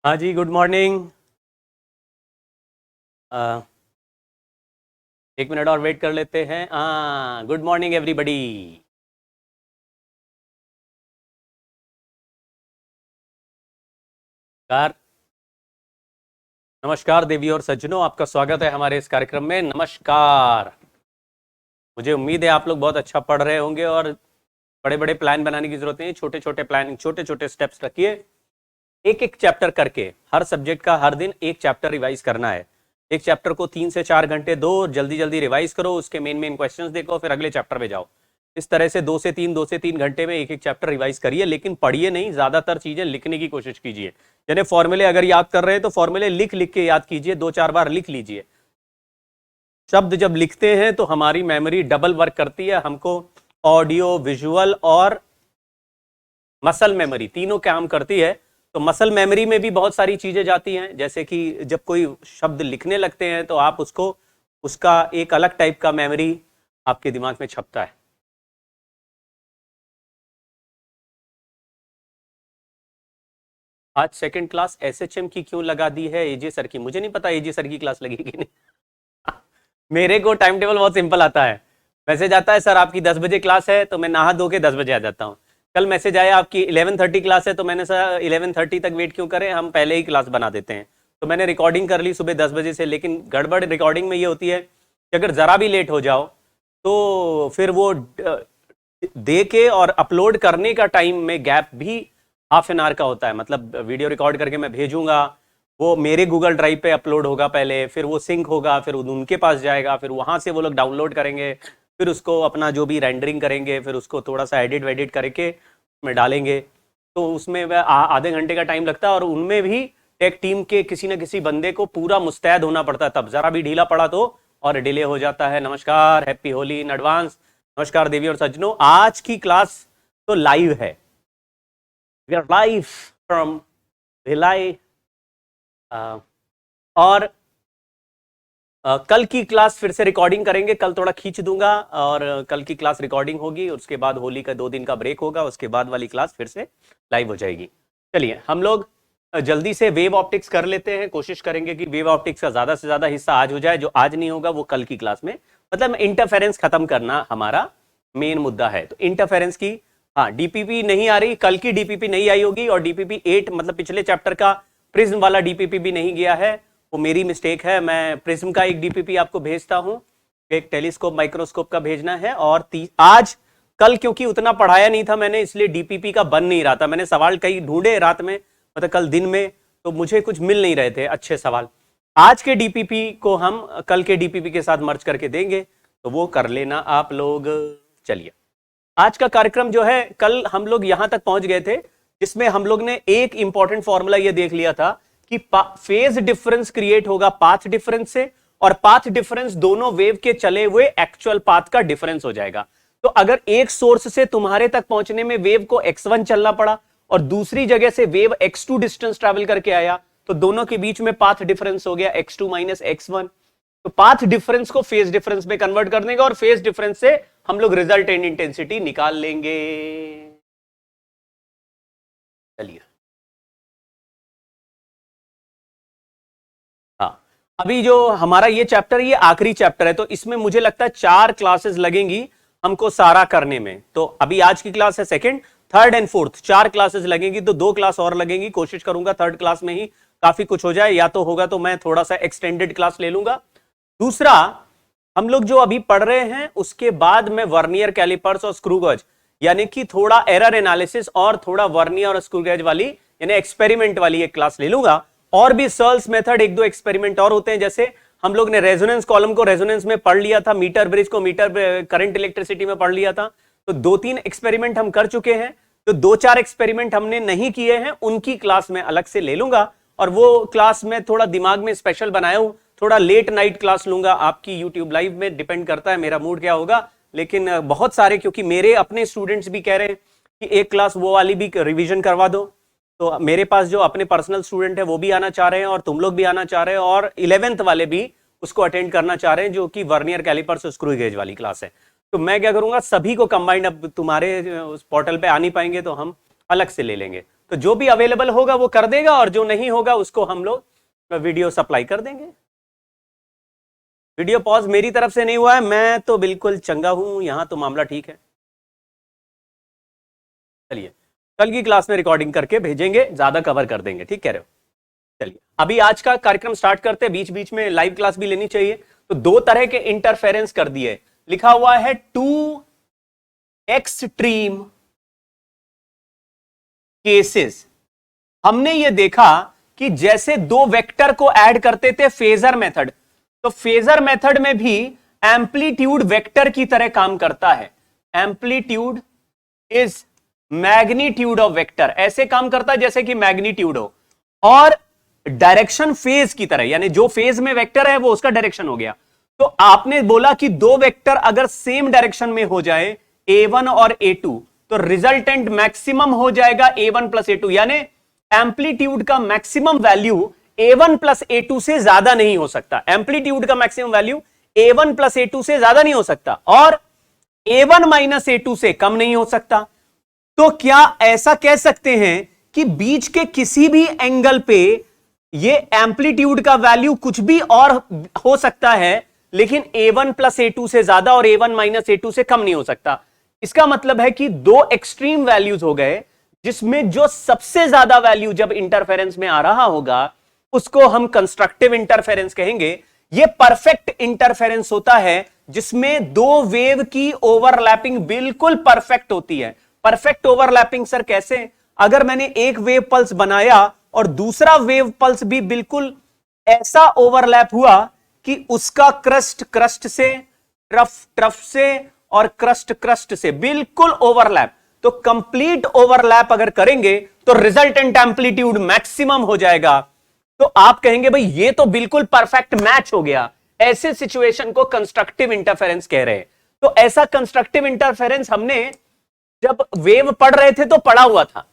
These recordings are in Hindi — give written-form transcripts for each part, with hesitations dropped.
हाँ जी, गुड मॉर्निंग। 1 मिनट और वेट कर लेते हैं। हाँ, गुड मॉर्निंग एवरीबडी। कार नमस्कार देवी और सज्जनों, आपका स्वागत है हमारे इस कार्यक्रम में। नमस्कार। मुझे उम्मीद है आप लोग बहुत अच्छा पढ़ रहे होंगे और बड़े बड़े प्लान बनाने की जरूरत नहीं है। छोटे छोटे प्लानिंग, छोटे छोटे स्टेप्स रखिए। एक एक चैप्टर करके हर सब्जेक्ट का हर दिन एक चैप्टर रिवाइज करना है। एक चैप्टर को 3 से 4 घंटे दो, जल्दी जल्दी रिवाइज करो, उसके मेन मेन क्वेश्चंस देखो, फिर अगले चैप्टर पे जाओ। इस तरह से 2 से 3 घंटे में एक एक चैप्टर रिवाइज करिए, लेकिन पढ़िए नहीं, ज्यादातर चीजें लिखने की कोशिश कीजिए। यानी फॉर्मूले अगर याद कर रहे हैं तो फॉर्मूले लिख लिख के याद कीजिए, 2-4 बार लिख लीजिए। शब्द जब लिखते हैं तो हमारी मेमोरी डबल वर्क करती है। हमको ऑडियो, विजुअल और मसल मेमोरी तीनों काम करती है। तो मसल मेमोरी में भी बहुत सारी चीजें जाती हैं, जैसे कि जब कोई शब्द लिखने लगते हैं तो आप उसको, उसका एक अलग टाइप का मेमोरी आपके दिमाग में छपता है। आज सेकंड क्लास एसएचएम की क्यों लगा दी है एजे सर की? मुझे नहीं पता एजे सर की क्लास लगेगी नहीं। मेरे को टाइम टेबल बहुत सिंपल आता है। मैसेज आता है, सर आपकी 10 बजे क्लास है, तो मैं नहा धो के 10 बजे आ जाता हूँ। कल मैसेज आया आपकी 11:30 क्लास है, तो मैंने सर 11:30 तक वेट क्यों करें, हम पहले ही क्लास बना देते हैं। तो मैंने रिकॉर्डिंग कर ली सुबह 10 बजे से, लेकिन गड़बड़ रिकॉर्डिंग में ये होती है कि अगर ज़रा भी लेट हो जाओ तो फिर वो दे के और अपलोड करने का टाइम में गैप भी ½ का होता है। मतलब वीडियो रिकॉर्ड करके मैं भेजूंगा, वो मेरे गूगल ड्राइव पे अपलोड होगा पहले, फिर वो सिंक होगा, फिर उनके पास जाएगा, फिर वहां से वो लोग डाउनलोड करेंगे, फिर उसको अपना जो भी रेंडरिंग करेंगे, फिर उसको थोड़ा सा एडिट वेडिट करके में डालेंगे। तो उसमें वह आधे घंटे का टाइम लगता है, और उनमें भी टेक टीम के किसी न किसी बंदे को पूरा मुस्तैद होना पड़ता है, तब जरा भी ढीला पड़ा तो और डिले हो जाता है। नमस्कार, हैप्पी होली इन एडवांस। नमस्कार देवी और सज्जनों, आज की क्लास तो लाइव है। We are live from Bhilai. और कल की क्लास फिर से रिकॉर्डिंग करेंगे। कल थोड़ा खींच दूंगा और कल की क्लास रिकॉर्डिंग होगी। उसके बाद होली का 2 दिन का ब्रेक होगा, उसके बाद वाली क्लास फिर से लाइव हो जाएगी। चलिए हम लोग जल्दी से वेव ऑप्टिक्स कर लेते हैं। कोशिश करेंगे कि वेव ऑप्टिक्स का ज्यादा से ज्यादा हिस्सा आज हो जाए, जो आज नहीं होगा वो कल की क्लास में। मतलब इंटरफेरेंस खत्म करना हमारा मेन मुद्दा है। तो इंटरफेरेंस की, हाँ, डीपीपी नहीं आ रही, कल की डीपीपी नहीं आई होगी, और डीपीपी 8 मतलब पिछले चैप्टर का प्रिज्म वाला डीपीपी भी नहीं गया है। वो मेरी मिस्टेक है। मैं प्रिज्म का एक डीपीपी आपको भेजता हूं, एक टेलीस्कोप माइक्रोस्कोप का भेजना है। और आज कल क्योंकि उतना पढ़ाया नहीं था मैंने, इसलिए डीपीपी का बन नहीं रहा था। मैंने सवाल कई ढूंढे रात में, मतलब कल दिन में, तो मुझे कुछ मिल नहीं रहे थे अच्छे सवाल। आज के डीपीपी को हम कल के डीपीपी के साथ मर्ज करके देंगे, तो वो कर लेना आप लोग। चलिए, आज का कार्यक्रम जो है, कल हम लोग यहां तक पहुंच गए थे जिसमें हम लोग ने एक इंपॉर्टेंट फॉर्मूला ये देख लिया था कि फेज डिफरेंस क्रिएट होगा पाथ डिफरेंस से, और पाथ डिफरेंस दोनों वेव के चले हुए एक्चुअल पाथ का डिफरेंस हो जाएगा। तो अगर एक सोर्स से तुम्हारे तक पहुंचने में वेव को x1 चलना पड़ा और दूसरी जगह से वेव x2 डिस्टेंस ट्रैवल करके आया, तो दोनों के बीच में पाथ डिफरेंस हो गया x2 माइनस x1। तो पाथ डिफरेंस को फेज डिफरेंस में कन्वर्ट कर देंगे, और फेज डिफरेंस से हम लोग रिजल्टेंट इंटेंसिटी निकाल लेंगे। चलिए, हाँ, अभी जो हमारा ये चैप्टर, ये आखिरी चैप्टर है, तो इसमें मुझे लगता है 4 क्लासेस लगेंगी हमको सारा करने में। तो अभी आज की क्लास है second, third and fourth, 4 classes लगेंगी, तो 2 क्लास और लगेंगी। कोशिश करूंगा थर्ड क्लास में ही काफी कुछ हो जाए, या तो होगा तो मैं थोड़ा सा एक्सटेंडेड क्लास ले लूंगा। दूसरा, हम लोग जो अभी पढ़ रहे हैं उसके बाद में वर्नियर कैलिपर्स और स्क्रू गेज, यानी कि थोड़ा एरर एनालिसिस और थोड़ा वर्नियर और स्क्रू गेज वाली, यानी एक्सपेरिमेंट वाली एक क्लास ले लूंगा। और भी सर्ल्स मेथड 1-2 एक्सपेरिमेंट और होते हैं, जैसे हम लोग ने रेजोनेंस कॉलम को रेजोनेंस में पढ़ लिया था, मीटर ब्रिज को मीटर करंट इलेक्ट्रिसिटी में पढ़ लिया था। तो 2-3 एक्सपेरिमेंट हम कर चुके हैं। तो 2-4 एक्सपेरिमेंट हमने नहीं किए हैं, उनकी क्लास में अलग से ले लूंगा। और वो क्लास में थोड़ा दिमाग में स्पेशल बनाया हूं, थोड़ा लेट नाइट क्लास लूंगा आपकी यूट्यूब लाइव में, डिपेंड करता है मेरा मूड क्या होगा। लेकिन बहुत सारे, क्योंकि मेरे अपने स्टूडेंट्स भी कह रहे हैं कि एक क्लास वो वाली भी रिवीजन करवा दो, तो मेरे पास जो अपने पर्सनल स्टूडेंट है वो भी आना चाह रहे हैं, और तुम लोग भी आना चाह रहे हैं, और 11th वाले भी उसको अटेंड करना चाह रहे हैं, जो कि वर्नियर कैलिपर्स और स्क्रू गेज वाली क्लास है। तो मैं क्या करूंगा, सभी को कंबाइंड, अब तुम्हारे उस पोर्टल पे आ नहीं पाएंगे तो हम अलग से ले लेंगे। तो जो भी अवेलेबल होगा वो कर देगा, और जो नहीं होगा उसको हम लोग वीडियो सप्लाई कर देंगे। वीडियो पॉज मेरी तरफ से नहीं हुआ है, मैं तो बिल्कुल चंगा हूं, यहां तो मामला ठीक है। चलिए कल की क्लास में रिकॉर्डिंग करके भेजेंगे, ज्यादा कवर कर देंगे, ठीक कह रहे हो। चलिए अभी आज का कार्यक्रम स्टार्ट करते हैं, बीच बीच में लाइव क्लास भी लेनी चाहिए। तो दो तरह के इंटरफेरेंस कर दिए, लिखा हुआ है टू एक्सट्रीम केसेस। हमने ये देखा कि जैसे दो वेक्टर को ऐड करते थे फेजर मेथड, तो फेजर मेथड में भी एम्पलीट्यूड वेक्टर की तरह काम करता है। Amplitude is magnitude of vector, ऐसे काम करता है जैसे कि मैग्नीट्यूड हो, और डायरेक्शन फेज की तरह, यानी जो फेज में वेक्टर है वो उसका डायरेक्शन हो गया। तो आपने बोला कि दो वेक्टर अगर सेम डायरेक्शन में हो जाए a1 और a2, तो रिजल्टेंट मैक्सिमम हो जाएगा a1 प्लस a2, यानी एम्पलीट्यूड का maximum value a1 plus a2 से ज्यादा नहीं हो सकता। एम्पलीट्यूड का maximum value a1 plus a2 से ज्यादा नहीं हो सकता, और a1 माइनस a2 से कम नहीं हो सकता। तो क्या ऐसा कह सकते हैं कि बीच के किसी भी एंगल पे ये एम्पलीट्यूड का वैल्यू कुछ भी और हो सकता है, लेकिन a1 प्लस a2 से ज्यादा और a1 माइनस a2 से कम नहीं हो सकता। इसका मतलब है कि दो एक्सट्रीम वैल्यूज हो गए, जिसमें जो सबसे ज्यादा वैल्यू जब इंटरफेरेंस में आ रहा होगा उसको हम कंस्ट्रक्टिव इंटरफेरेंस कहेंगे। यह परफेक्ट इंटरफेरेंस होता है जिसमें दो वेव की ओवरलैपिंग बिल्कुल परफेक्ट होती है। परफेक्ट ओवरलैपिंग सर कैसे? अगर मैंने एक वेव पल्स बनाया और दूसरा वेव पल्स भी बिल्कुल ऐसा ओवरलैप हुआ कि उसका क्रस्ट क्रस्ट से, ट्रफ ट्रफ से, और क्रस्ट क्रस्ट से बिल्कुल ओवरलैप, तो कंप्लीट ओवरलैप अगर करेंगे तो रिजल्टेंट एम्पलीट्यूड मैक्सिमम हो जाएगा। तो आप कहेंगे भाई ये तो बिल्कुल परफेक्ट मैच हो गया। ऐसे सिचुएशन को कंस्ट्रक्टिव इंटरफेरेंस कह रहे हैं। तो ऐसा कंस्ट्रक्टिव इंटरफेरेंस हमने जब वेव पढ़ रहे थे तो पढ़ा हुआ था।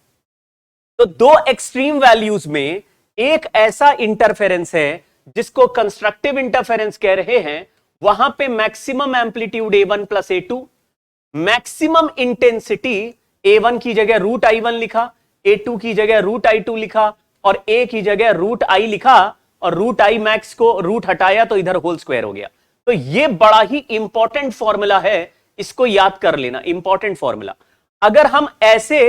तो दो एक्सट्रीम वैल्यूज में एक ऐसा इंटरफेरेंस है जिसको कंस्ट्रक्टिव इंटरफेरेंस कह रहे हैं। वहां पे maximum amplitude a1 plus a2, maximum intensity a1 की जगह रूट i1 लिखा, a2 की जगह रूट i2 लिखा, और a की जगह रूट i लिखा, और रूट i मैक्स को रूट हटाया तो इधर होल स्क्वायर हो गया। तो ये बड़ा ही इंपॉर्टेंट फॉर्मूला है, इसको याद कर लेना, इंपॉर्टेंट फॉर्मूला। अगर हम ऐसे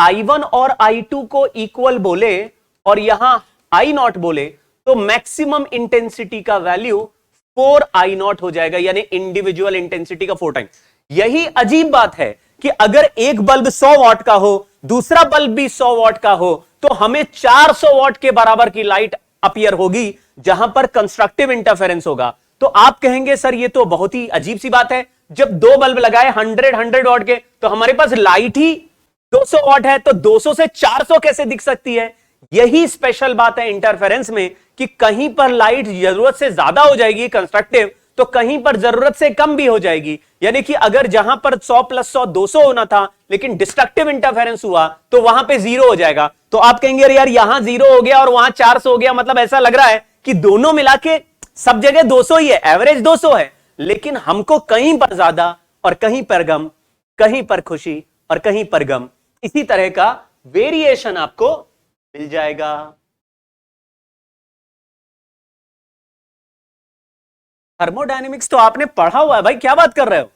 i1 और i2 को इक्वल बोले और यहां i0 बोले, तो मैक्सिमम इंटेंसिटी का वैल्यू 4i0 हो जाएगा, यानी इंडिविजुअल इंटेंसिटी का 4 टाइम। यही अजीब बात है कि अगर एक बल्ब 100 वॉट का हो, दूसरा बल्ब भी 100 वॉट का हो, तो हमें 400 वॉट के बराबर की लाइट अपीयर होगी जहां पर कंस्ट्रक्टिव इंटरफेरेंस होगा। तो आप कहेंगे सर ये तो बहुत ही अजीब सी बात है, जब दो बल्ब लगाए 100 वॉट के, तो हमारे पास लाइट ही 200 वॉट है, तो 200 से 400 कैसे दिख सकती है? यही स्पेशल बात है इंटरफेरेंस में कि कहीं पर लाइट जरूरत से ज्यादा हो जाएगी कंस्ट्रक्टिव, तो कहीं पर जरूरत से कम भी हो जाएगी। यानी कि अगर जहां पर 100 प्लस 100 200 होना था, लेकिन डिस्ट्रक्टिव इंटरफेरेंस हुआ तो वहां पे 0 हो जाएगा। तो आप कहेंगे अरे यार यहां 0 हो गया और वहां 400 हो गया, मतलब ऐसा लग रहा है कि दोनों मिला के सब जगह 200 ही है, एवरेज 200 है, लेकिन हमको कहीं पर ज्यादा और कहीं पर गम, कहीं पर खुशी और कहीं पर गम, इसी तरह का वेरिएशन आपको मिल जाएगा। थर्मोडायनेमिक्स तो आपने पढ़ा हुआ है भाई, क्या बात कर रहे हो?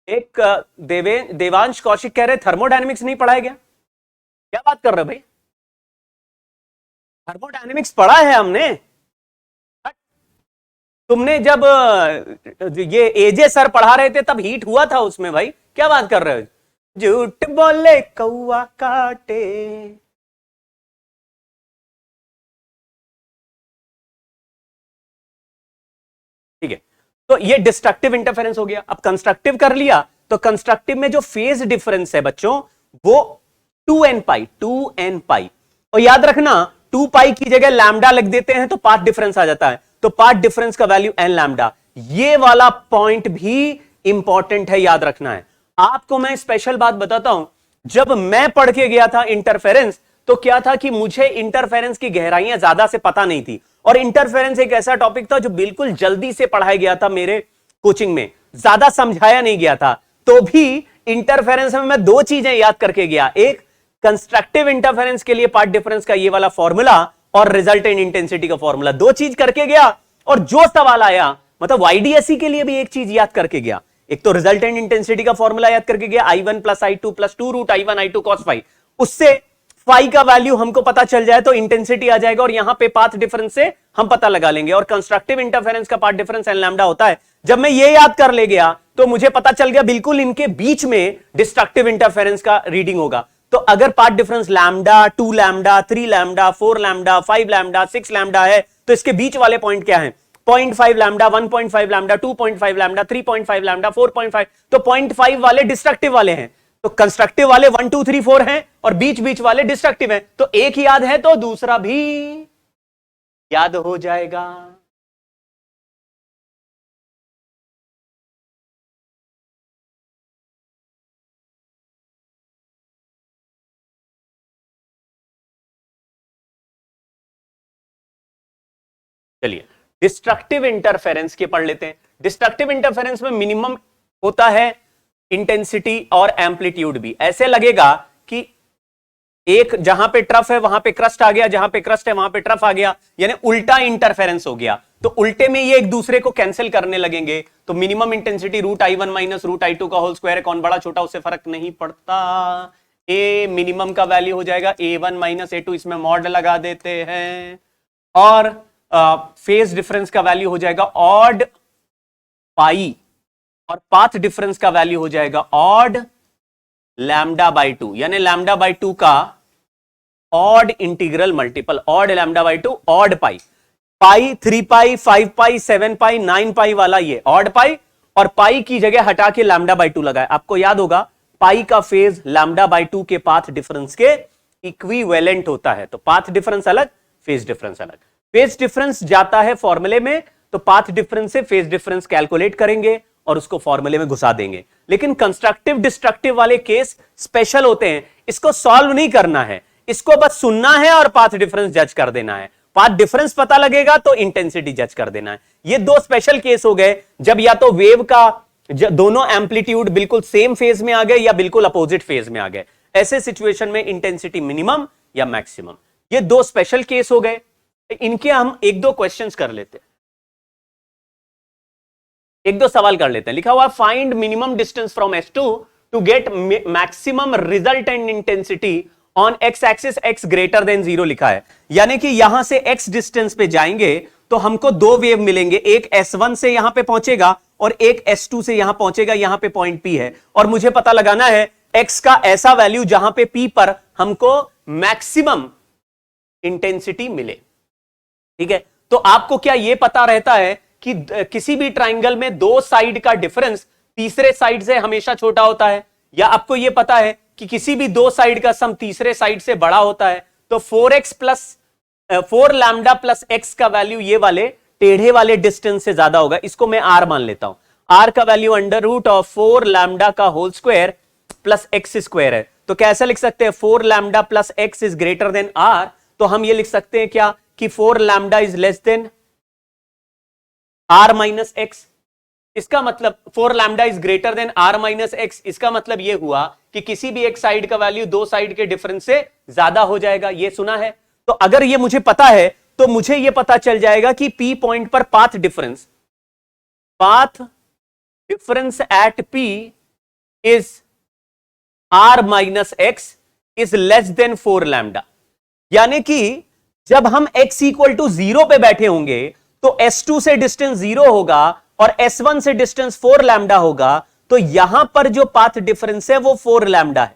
एक देवांश कौशिक कह रहे थर्मोडायनेमिक्स नहीं पढ़ाया गया, क्या बात कर रहे हो भाई? थर्मोडायनेमिक्स पढ़ा है हमने। तुमने जब ये एजे सर पढ़ा रहे थे तब हीट हुआ था उसमें भाई, क्या बात कर रहे हो? झूठ बोले कौआ काटे। ठीक है, तो ये डिस्ट्रक्टिव इंटरफेरेंस हो गया। अब कंस्ट्रक्टिव कर लिया, तो कंस्ट्रक्टिव में जो फेज डिफरेंस है बच्चों वो 2n पाई, और याद रखना 2 पाई की जगह लैम्डा लिख देते हैं तो पाथ डिफरेंस आ जाता है, तो पाथ डिफरेंस का वैल्यू n लैम्डा। ये वाला पॉइंट भी इंपॉर्टेंट है, याद रखना है। आपको मैं स्पेशल बात बताता हूं, जब मैं पढ़ के गया था इंटरफेरेंस, तो क्या था कि मुझे इंटरफेरेंस की गहराइयां ज्यादा से पता नहीं थी, और इंटरफेरेंस एक ऐसा टॉपिक था जो बिल्कुल जल्दी से पढ़ाया गया था मेरे कोचिंग में, ज्यादा समझाया नहीं गया था। तो भी इंटरफेरेंस में मैं 2 चीजें याद करके गया, एक कंस्ट्रक्टिव इंटरफेरेंस के लिए पाथ डिफरेंस का ये वाला फॉर्मूला और रिजल्टेंट इंटेंसिटी का फॉर्मूला, दो चीज करके गया और जो सवाल आया मतलब YDSE के लिए भी एक चीज याद करके गया। एक तो रिजल्टेंट इंटेंसिटी का फॉर्मूला याद करके गया, I1 + I2 + 2 root I1 I2 cos phi, उससे फाई का वैल्यू हमको पता चल जाए तो इंटेंसिटी आ जाएगा और यहां पे पाथ डिफरेंस से हम पता लगा लेंगे। और कंस्ट्रक्टिव इंटरफेरेंस का पाथ डिफरेंस n लैम्डा होता है। जब मैं ये याद कर ले गया तो मुझे पता चल गया बिल्कुल इनके बीच में डिस्ट्रक्टिव इंटरफेरेंस का रीडिंग होगा। तो अगर path difference lambda, 2 lambda, 3 lambda, 4 lambda, 5 lambda, 6 lambda है तो इसके बीच वाले पॉइंट क्या है? 0.5 लैम्डा, 1.5 लैम्डा, 2.5 लैम्डा, 3.5 लैम्डा, 4.5, तो 0.5 वाले डिस्ट्रक्टिव वाले हैं, तो कंस्ट्रक्टिव वाले 1 2 3 4 हैं और बीच बीच वाले डिस्ट्रक्टिव हैं। तो एक याद है तो दूसरा भी याद हो जाएगा। चलिए डिस्ट्रक्टिव इंटरफेरेंस के पढ़ लेते हैं। डिस्ट्रक्टिव इंटरफेरेंस में मिनिमम होता है इंटेंसिटी और एम्पलीट्यूड भी। ऐसे लगेगा कि एक जहां पे ट्रफ है वहां पे क्रस्ट आ गया, जहां पे क्रस्ट है वहां पे ट्रफ आ गया, यानी उल्टा इंटरफेरेंस हो गया। तो उल्टे में ये एक दूसरे को कैंसिल करने लगेंगे। तो minimum intensity root I1 minus root I2 का होल स्क्वायर है। कौन बड़ा छोटा उससे फर्क नहीं पड़ता। ए मिनिमम का वैल्यू हो जाएगा A1 माइनस A2, इसमें मॉड लगा देते हैं। और फेज डिफरेंस का वैल्यू हो जाएगा ऑड पाई और पाथ डिफरेंस का वैल्यू हो जाएगा ऑड लैम्डा बाई 2, यानी लैम्डा बाई 2 का odd integral multiple, odd lambda by 2 odd pi, pi 3 pi 5 pi 7 pi 9 pi वाला ये ऑड पाई, और पाई की जगह हटा के लैम्डा बाई 2 लगाए। आपको याद होगा पाई का फेज लैम्डा बाई 2 के पाथ डिफरेंस के इक्विवेलेंट होता है। तो पाथ डिफरेंस अलग, फेज डिफरेंस अलग। फेज डिफरेंस जाता है फॉर्मूले में, तो पाथ डिफरेंस से फेज डिफरेंस कैलकुलेट करेंगे और उसको फॉर्मूले में घुसा देंगे। लेकिन कंस्ट्रक्टिव डिस्ट्रक्टिव वाले केस स्पेशल होते हैं, इसको सॉल्व नहीं करना है, इसको बस सुनना है और पाथ डिफरेंस जज कर देना है। पाथ डिफरेंस पता लगेगा तो इंटेंसिटी जज कर देना है। ये दो स्पेशल केस हो गए, जब या तो वेव का दोनों एम्पलीट्यूड बिल्कुल सेम फेज में आ गए या बिल्कुल अपोजिट फेज में आ गए। ऐसे सिचुएशन में इंटेंसिटी मिनिमम या मैक्सिमम, ये दो स्पेशल केस हो गए। इनके हम एक दो क्वेश्चंस कर लेते हैं, एक दो सवाल कर लेते हैं। लिखा हुआ find minimum distance from S2 to get maximum resultant intensity on x axis x greater than 0 लिखा है। यानी कि यहां से x डिस्टेंस पे जाएंगे तो हमको दो वेव मिलेंगे, एक S1 से यहां पे पहुंचेगा और एक S2 से यहां पहुंचेगा। यहां पे पॉइंट P है और मुझे पता लगाना है x का ऐसा वैल्यू जहां पे P पर हमको मैक्सिमम इंटेंसिटी मिले। ठीक है, तो आपको क्या यह पता रहता है कि किसी भी ट्राइंगल में दो साइड का डिफरेंस तीसरे साइड से हमेशा छोटा होता है, या आपको यह पता है कि किसी भी दो साइड का सम तीसरे साइड से बड़ा होता है। तो 4 लैम्डा प्लस x का वैल्यू ये वाले टेढ़े वाले डिस्टेंस से ज्यादा होगा। इसको मैं r मान लेता हूं। r का value under root of 4 lambda का whole square plus x square है। तो कैसे लिख सकते हैं 4 lambda plus x is greater than r। तो हम ये लिख सकते हैं क्या कि 4 lambda is less than r minus x। इसका मतलब 4 lambda is greater than r minus x। इसका मतलब यह हुआ कि किसी भी एक साइड का वैल्यू दो साइड के डिफरेंस से ज्यादा हो जाएगा। ये सुना है। तो अगर ये मुझे पता है तो मुझे यह पता चल जाएगा कि P पॉइंट पर path difference at P is r minus x is less than 4 lambda. यानी कि जब हम x इक्वल टू 0 पे बैठे होंगे तो S2 से डिस्टेंस 0 होगा और S1 से डिस्टेंस 4 लैम्डा होगा। तो यहां पर जो पाथ डिफरेंस है वो 4 लैम्डा है,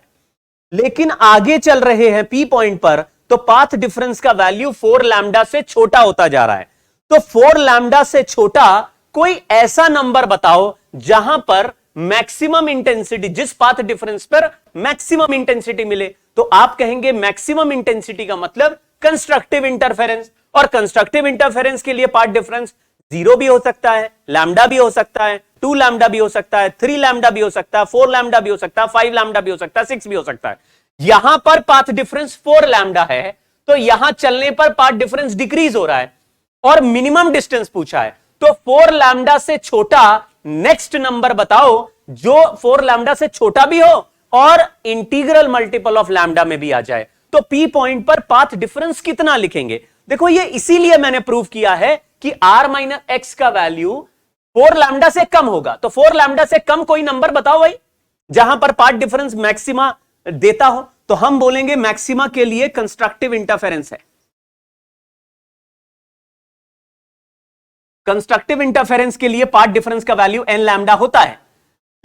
लेकिन आगे चल रहे हैं P पॉइंट पर तो पाथ डिफरेंस का वैल्यू 4 लैम्डा से छोटा होता जा रहा है। तो 4 लैम्डा से छोटा कोई ऐसा नंबर बताओ जहां पर मैक्सिमम इंटेंसिटी, जिस पाथ डिफरेंस पर मैक्सिमम इंटेंसिटी मिले। तो आप कहेंगे मैक्सिमम इंटेंसिटी का मतलब कंस्ट्रक्टिव इंटरफेरेंस, और कंस्ट्रक्टिव इंटरफेरेंस के लिए पाथ डिफरेंस 0 भी हो सकता है, लैम्डा भी हो सकता है, 2 लैम्डा भी हो सकता है, 3 लैम्डा भी हो सकता है, 4 लैम्डा भी हो सकता है, 5 लैम्डा भी हो सकता है, 6 भी हो सकता है। यहां पर पाथ डिफरेंस 4 लैम्डा है तो यहां चलने पर पाथ डिफरेंस डिक्रीज हो रहा है और मिनिमम डिस्टेंस पूछा है। तो 4 लैम्डा से छोटा नेक्स्ट नंबर बताओ जो 4 लैम्डा से छोटा भी हो और इंटीग्रल मल्टीपल ऑफ लैम्डा में भी आ जाए, तो पी पॉइंट पर पाथ डिफरेंस कितना लिखेंगे? देखो ये इसीलिए मैंने प्रूव किया है कि r माइनस एक्स का वैल्यू 4 लैम्डा से कम होगा। तो 4 लैम्डा से कम कोई नंबर बताओ भाई जहां पर पाथ डिफरेंस मैक्सिमा देता हो, तो हम बोलेंगे मैक्सिमा के लिए कंस्ट्रक्टिव इंटरफेरेंस है। कंस्ट्रक्टिव इंटरफेरेंस के लिए पाथ डिफरेंस का वैल्यू n लैम्डा होता है,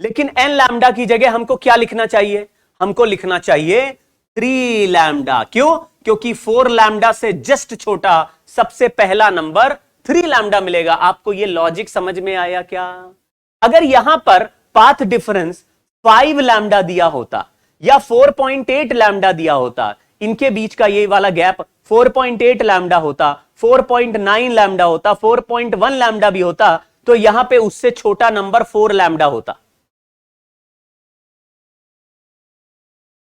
लेकिन n लैम्डा की जगह हमको क्या लिखना चाहिए? हमको लिखना चाहिए 3 लैम्डा। क्यों? क्योंकि 4 लैम्डा से जस्ट छोटा सबसे पहला नंबर 3 लैम्डा मिलेगा। आपको यह लॉजिक समझ में आया क्या? अगर यहां पर पाथ डिफरेंस 5 लैम्डा दिया होता या 4.8 लैम्डा दिया होता, इनके बीच का ये वाला गैप 4.8 लैम्डा होता, 4.9 लैम्डा होता, 4.1 लैम्डा भी होता, तो यहां पे उससे छोटा नंबर 4 लैम्डा होता।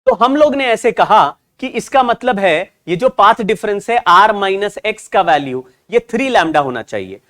तो हम लोग ने ऐसे कहा कि इसका मतलब है ये जो पाथ डिफरेंस है r माइनस एक्स का वैल्यू ये 3 लैम्डा होना चाहिए।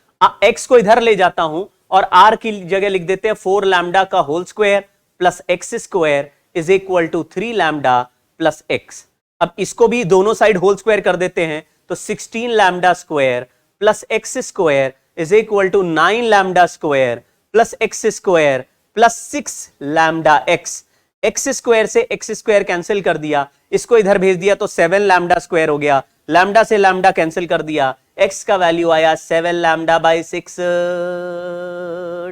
x को इधर ले जाता हूं और r की जगह लिख देते हैं 4 लैम्डा का whole square plus x square is equal to 3 lambda plus x. अब इसको भी दोनों साइड होल स्क्वायर कर देते हैं, तो 16 lambda square plus x square is equal to 9 lambda square plus x square plus 6 lambda x. X square से एक्स स्क्वायर कैंसिल कर दिया, इसको इधर भेज दिया तो 7 लैम्डा स्क्वायर हो गया, लैम्डा से लैम्डा कैंसिल कर दिया, एक्स का वैल्यू आया 7 लैम्डा बाई 6।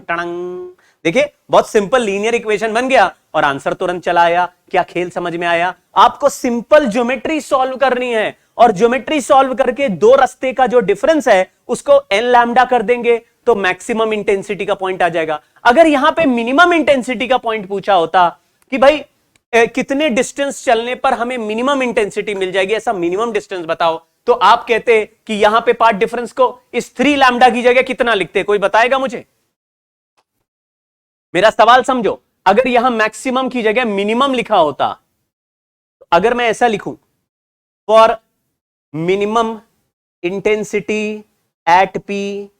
टंग। देखिए बहुत सिंपल लीनियर इक्वेशन बन गया और आंसर तुरंत चला आया। क्या खेल समझ में आया? आपको सिंपल ज्योमेट्री सॉल्व करनी है और ज्योमेट्री सॉल्व करके दो रास्ते का जो डिफरेंस है उसको n लैम्डा कर देंगे तो मैक्सिमम इंटेंसिटी का पॉइंट आ जाएगा। अगर यहां पे मिनिमम इंटेंसिटी का पॉइंट पूछा होता कि भाई कितने डिस्टेंस चलने पर हमें मिनिमम इंटेंसिटी मिल जाएगी, ऐसा मिनिमम डिस्टेंस बताओ, तो आप कहते कि यहां पे पाथ डिफरेंस को इस 3 लैम्डा की जगह कितना लिखते? कोई बताएगा मुझे? मेरा सवाल समझो, अगर यहां मैक्सिमम की जगह मिनिमम लिखा होता, तो अगर मैं ऐसा लिखूं for minimum intensity at P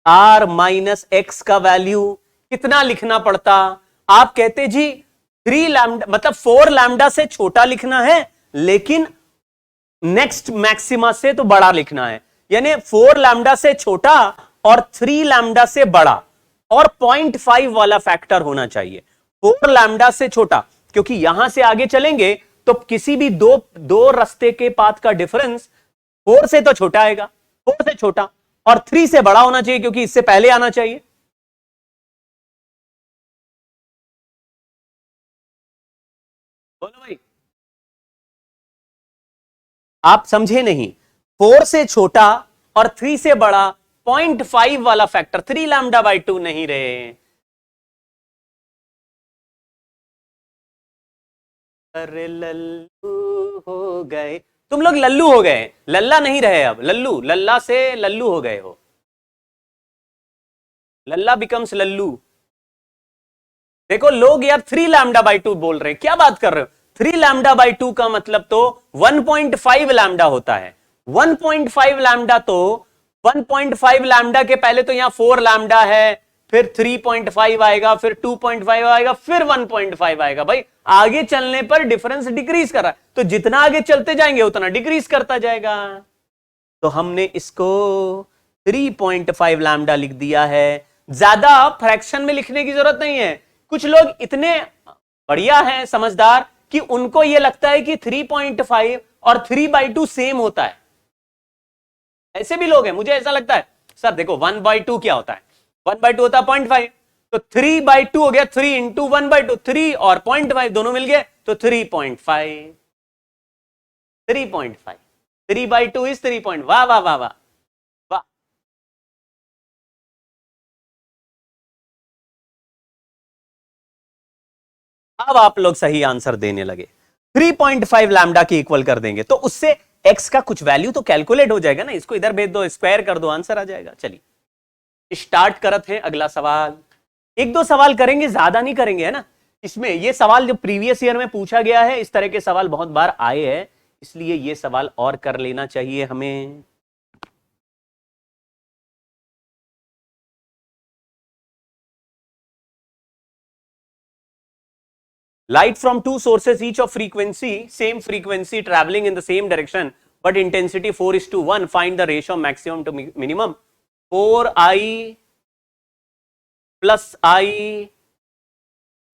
r minus x का वैल्यू कितना लिखना पड़ता? आप कहते जी 3 लैम्डा मतलब 4 लैम्डा से छोटा लिखना है, लेकिन नेक्स्ट मैक्सिमा से तो बड़ा लिखना है, यानी 4 लैम्डा से छोटा और 3 लैम्डा से बड़ा और 0.5 वाला फैक्टर होना चाहिए। 4 लैम्डा से छोटा, क्योंकि यहां से आगे चलेंगे तो किसी भी दो रास्ते के पाथ का डिफरेंस 4 से तो छोटा आएगा, 4 से छोटा, और 3 से बड़ा होना चाहिए क्योंकि इससे पहले आना चाहिए। बोलो भाई, आप समझे नहीं? 4 से छोटा और 3 से बड़ा 0.5 वाला फैक्टर, 3 लैम्डा बाई 2 नहीं रहे। अरे लल्लू हो गए तुम लोग, लल्लू हो गए, लल्ला नहीं रहे अब, लल्लू, लल्ला से लल्लू हो गए हो, लल्ला बिकम्स लल्लू। देखो लोग यार 3 लैम्डा बाई 2 बोल रहे हैं, क्या बात कर रहे हो? 3 लैम्डा बाई 2 का मतलब तो 1.5 लैम्डा होता है। 1.5 लैम्डा तो 1.5 लैम्डा के पहले तो यहां 4 लैम्डा है, फिर 3.5 आएगा, फिर 2.5 आएगा, फिर 1.5 आएगा। भाई आगे चलने पर डिफरेंस डिक्रीज कर रहा है, तो जितना आगे चलते जाएंगे उतना डिक्रीज करता जाएगा। तो हमने इसको 3.5 लैम्डा लिख दिया है। ज्यादा फ्रैक्शन में लिखने की जरूरत नहीं है। कुछ लोग इतने बढ़िया हैं, समझदार, कि उनको यह लगता है कि 3.5 और 3/2 सेम होता है। ऐसे भी लोग हैं, मुझे ऐसा लगता है। सर देखो 1/2 क्या होता है? 1/2 होता है 0.5, तो 3/2 हो गया 3 इंटू 1/2, 3 और 0.5 दोनों मिल गए तो 3.5। 3.5 3/2 इज 3. वाह वाह वाह वाह वाह। अब आप लोग सही आंसर देने लगे। 3.5 लैम्डा की इक्वल कर देंगे तो उससे x का कुछ वैल्यू तो कैलकुलेट हो जाएगा ना, इसको इधर भेज दो, स्क्वायर कर दो, आंसर आ जाएगा। चलिए स्टार्ट करते हैं अगला सवाल। एक दो सवाल करेंगे, ज्यादा नहीं करेंगे, है ना। इसमें ये सवाल जो प्रीवियस ईयर में पूछा गया है, इस तरह के सवाल बहुत बार आए हैं, इसलिए ये सवाल और कर लेना चाहिए हमें। light from two sources each of frequency, same frequency traveling in the same direction but intensity 4:1. Find the ratio maximum to minimum. 4i plus i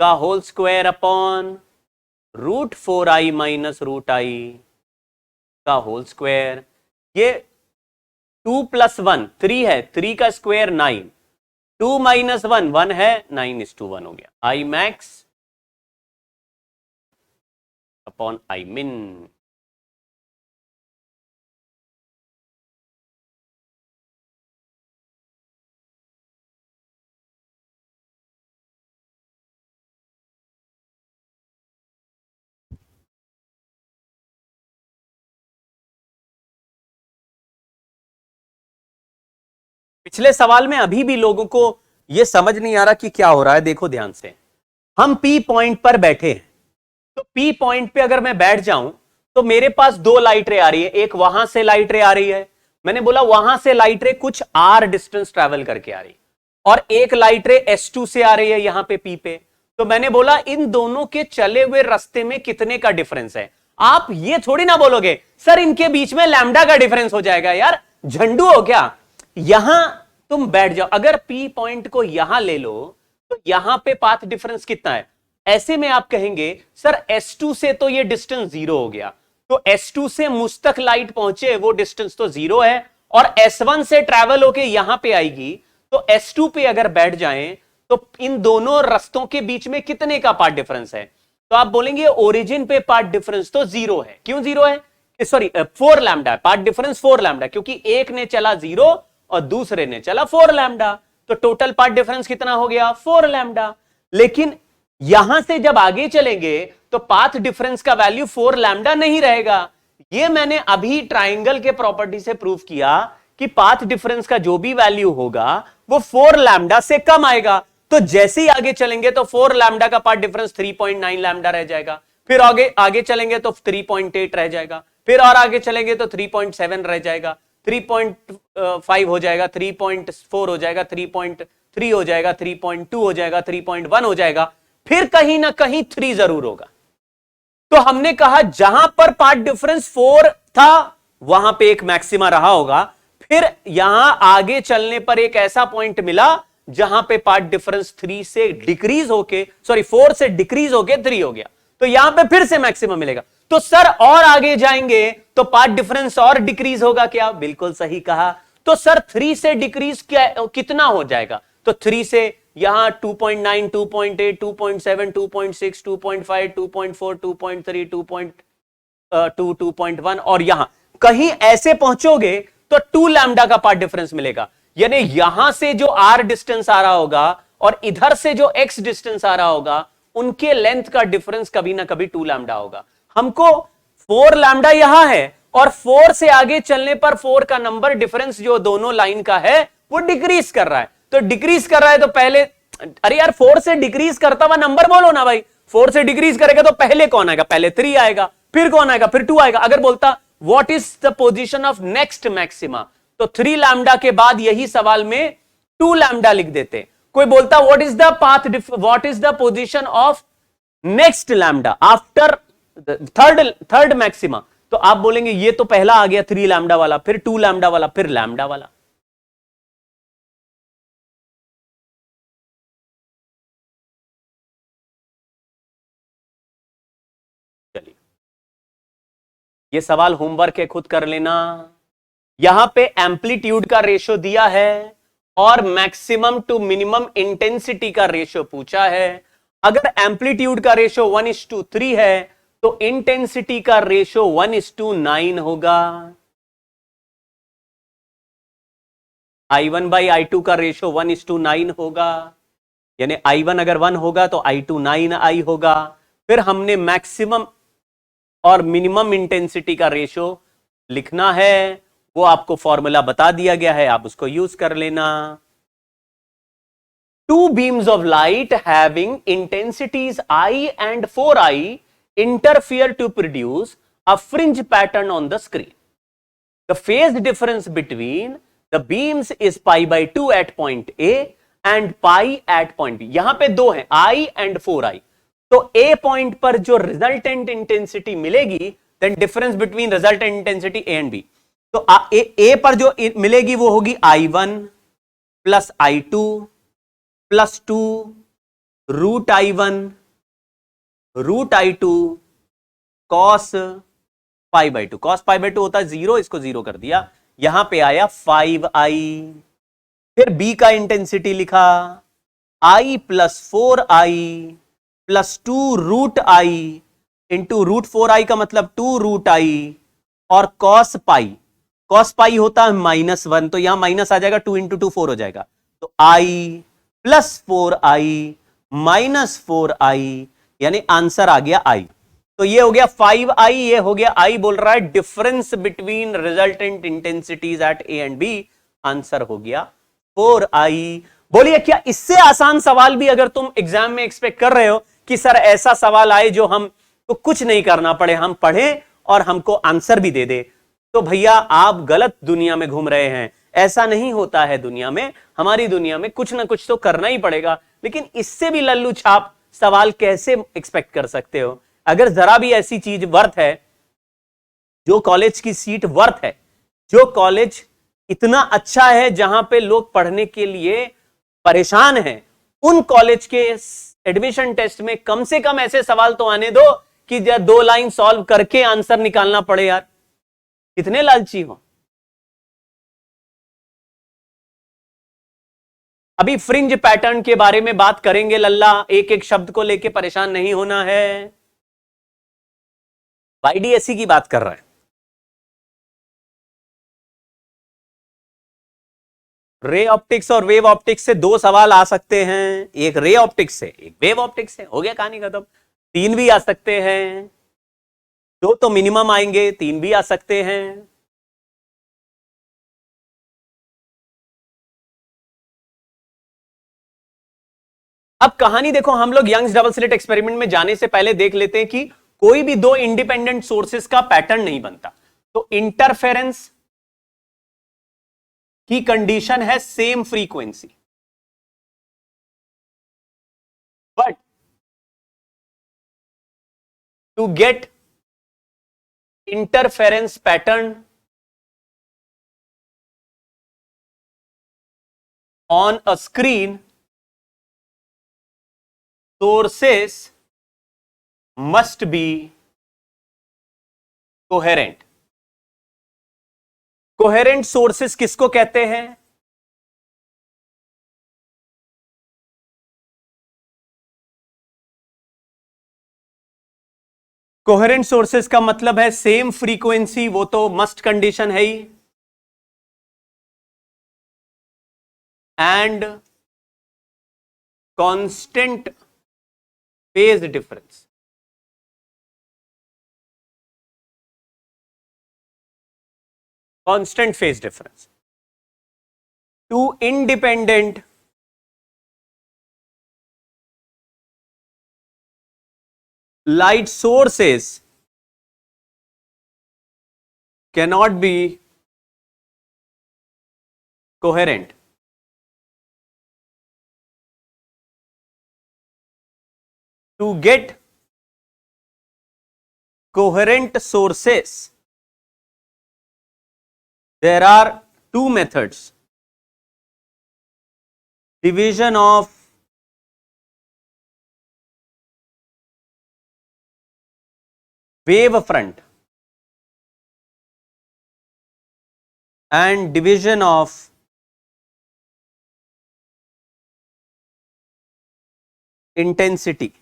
का whole square upon √4i minus √i का होल स्क्वायर. ये 2 + 1 3 है, 3 का स्क्वायर 9, 2 - 1 1 है, 9:1 हो गया. आई मैक्स अपॉन आई मिन. पिछले सवाल में अभी भी लोगों को यह समझ नहीं आ रहा कि क्या हो रहा है. देखो ध्यान से, हम पी पॉइंट पर बैठे हैं, तो पी पॉइंट पे अगर मैं बैठ जाऊं तो मेरे पास दो लाइट रे आ रही है. एक वहां से लाइट रे आ रही है, मैंने बोला वहां से लाइट रे कुछ आर डिस्टेंस ट्रैवल करके आ रही, और एक लाइट रे S2 से आ रही है यहां पे पी पे. तो मैंने बोला इन दोनों के चले हुए रास्ते में कितने का डिफरेंस है. आप ये थोड़ी ना बोलोगे सर इनके बीच में लैम्डा का डिफरेंस हो जाएगा. यार झंडू हो क्या. यहां तुम बैठ जाओ, अगर पी पॉइंट को यहां ले लो तो यहां पे पाथ डिफरेंस कितना है. ऐसे में आप कहेंगे सर S2 से तो ये डिस्टेंस 0 हो गया, तो S2 से मुझ तक लाइट पहुंचे वो डिस्टेंस तो 0 है, और S1 से ट्रैवल होके यहां पे आएगी, तो S2 पे अगर बैठ जाएं तो इन दोनों रास्तों के बीच में कितने का पाथ डिफरेंस है. तो आप बोलेंगे ओरिजिन पे पाथ डिफरेंस तो 0 है. क्यों 0 है, sorry 4 lambda. Path difference 4 lambda, क्योंकि एक ने चला 0 और दूसरे ने चला 4 लैम्डा, तो टोटल पाथ डिफरेंस कितना हो गया 4 लैम्डा. लेकिन यहां से जब आगे चलेंगे तो पाथ डिफरेंस का वैल्यू 4 लैम्डा नहीं रहेगा. ये मैंने अभी ट्राइंगल के प्रॉपर्टी से प्रूव किया कि पाथ डिफरेंस का जो भी वैल्यू होगा वो 4 लैम्डा से कम आएगा. तो जैसे ही आगे चलेंगे तो 4 लैम्डा का पाथ डिफरेंस 3.9 लैम्डा रह जाएगा, फिर आगे चलेंगे तो 3.8 रह जाएगा, फिर और आगे चलेंगे तो 3.7 रह जाएगा, 3.5 हो जाएगा, 3.4 हो जाएगा, 3.3 हो जाएगा, 3.2 हो जाएगा, 3.1 हो जाएगा, फिर कहीं ना कहीं 3 जरूर होगा. तो हमने कहा जहां पर पाथ डिफरेंस 4 था वहां पे एक मैक्सिमा रहा होगा, फिर यहां आगे चलने पर एक ऐसा पॉइंट मिला जहां पे पाथ डिफरेंस 3 से डिक्रीज होके, सॉरी 4 से डिक्रीज होके 3 हो गया, तो यहां पे फिर से मैक्सिमम मिलेगा. तो सर और आगे जाएंगे तो पाथ डिफरेंस और डिक्रीज होगा क्या. बिल्कुल सही कहा. तो सर 3 से डिक्रीज कितना हो जाएगा, तो 3 से यहां 2.9, 2.8, 2.7, 2.6, 2.5, 2.4, 2.3, 2.2, 2.1, और यहां कहीं ऐसे पहुंचोगे तो 2 लैम्डा का पाथ डिफरेंस मिलेगा. यानी यहां से जो r डिस्टेंस आ रहा होगा और इधर से जो x डिस्टेंस आ रहा होगा, उनके लेंथ का डिफरेंस कभी ना कभी 2 लैम्डा होगा. हमको 4 लैम्डा यहां है, और 4 से आगे चलने पर 4 का नंबर डिफरेंस जो दोनों लाइन का है वो डिक्रीज कर रहा है. तो डिक्रीज कर रहा है तो पहले, अरे यार 4 से डिक्रीज करता हुआ नंबर बोलो ना भाई. 4 से डिक्रीज करेगा तो पहले कौन आएगा, पहले 3 आएगा, फिर कौन आएगा, फिर 2 आएगा. अगर बोलता what is the position of next maxima, तो 3 लैम्डा के बाद यही सवाल में 2 लैम्डा लिख देते. कोई बोलता what is the path, what is the position of next lambda after third maxima, तो आप बोलेंगे ये तो पहला आ गया 3 लैम्डा वाला, फिर 2 लैम्डा वाला, फिर लैम्डा वाला. चलिए ये सवाल होमवर्क है, खुद कर लेना. यहां पे एम्पलीट्यूड का रेशियो दिया है और मैक्सिमम टू मिनिमम इंटेंसिटी का रेशियो पूछा है. अगर एम्पलीट्यूड का रेशियो 1:3 है तो इंटेंसिटी का रेशियो 1:9 होगा. I1/I2 का रेशियो 1:9 होगा, यानी I1 अगर 1 होगा तो I2 9I होगा. फिर हमने मैक्सिमम और मिनिमम इंटेंसिटी का रेशियो लिखना है, वो आपको फॉर्मूला बता दिया गया है, आप उसको यूज कर लेना. 2 beams of light having intensities I and 4I interfere to produce a fringe pattern on the screen. The phase difference between the beams is pi/2 at point A and pi at point B. यहां पे दो हैं I and 4I. तो ए पॉइंट पर जो रिजल्टेंट इंटेंसिटी मिलेगी, then difference between resultant intensity A and B, तो ए पर जो मिलेगी वो होगी I1 plus I2 plus 2 root I1 root I2 cos pi by two. Cos pi by two होता है 0, इसको 0 कर दिया, यहां पे आया 5I। फिर बी का इंटेंसिटी लिखा I plus 4I plus 2 root I into root 4I का मतलब 2 रूट I और कॉस पाई होता है -1, तो यहां माइनस आ जाएगा, 2 इंटू 2 4 हो जाएगा, तो I plus 4I minus 4I, यानी आंसर आ गया I। तो ये हो गया 5I, ये हो गया I, बोल रहा है difference between resultant intensities at A and B, answer हो गया 4I। बोलिए क्या इससे आसान सवाल भी अगर तुम एग्जाम में एक्सपेक्ट कर रहे हो कि सर ऐसा सवाल आए जो हम तो कुछ नहीं करना पड़े, हम पढ़ें और हमको आंसर भी दे दे, तो भैया आप गलत दुनिया में घूम रहे हैं। ऐसा नहीं होता है दुनिया में, हमारी दुनिया में कुछ ना कुछ तो करना ही पड़ेगा। लेकिन इससे भी लल्लू छाप सवाल कैसे एक्सपेक्ट कर सकते हो? अगर जरा भी ऐसी चीज वर्थ है, जो कॉलेज की सीट वर्थ है, जो कॉलेज इतना अच्छा है जहां पे लोग पढ़ने के लिए परेशान हैं, उन कॉलेज के एडमिशन टेस्ट में कम से कम ऐसे सवाल तो आने दो कि 2 लाइन सॉल्व करके आंसर निकालना पड़े। यार कितने लालची हो। अभी फ्रिंज पैटर्न के बारे में बात करेंगे लल्ला, एक एक शब्द को लेके परेशान नहीं होना है। YDSE की बात कर रहे हैं। रे ऑप्टिक्स और वेव ऑप्टिक्स से 2 सवाल आ सकते हैं, एक रे ऑप्टिक्स से, एक वेव ऑप्टिक्स से, हो गया कहानी खत्म। 3 भी आ सकते हैं, 2 तो मिनिमम आएंगे, 3 भी आ सकते हैं। अब कहानी देखो, हम लोग यंग्स डबल स्लिट एक्सपेरिमेंट में जाने से पहले देख लेते हैं कि कोई भी 2 इंडिपेंडेंट सोर्सेस का पैटर्न नहीं बनता। तो इंटरफेरेंस की कंडीशन है same frequency, but to get interference pattern on a screen, sources must be coherent। Coherent sources किसको कहते हैं? कोहेरेंट सोर्सेस का मतलब है सेम फ्रीक्वेंसी, वो तो मस्ट कंडीशन है ही, and constant phase difference. Constant phase difference. 2 independent light sources cannot be coherent। To get coherent sources, there are 2 methods: division of wave front and division of intensity।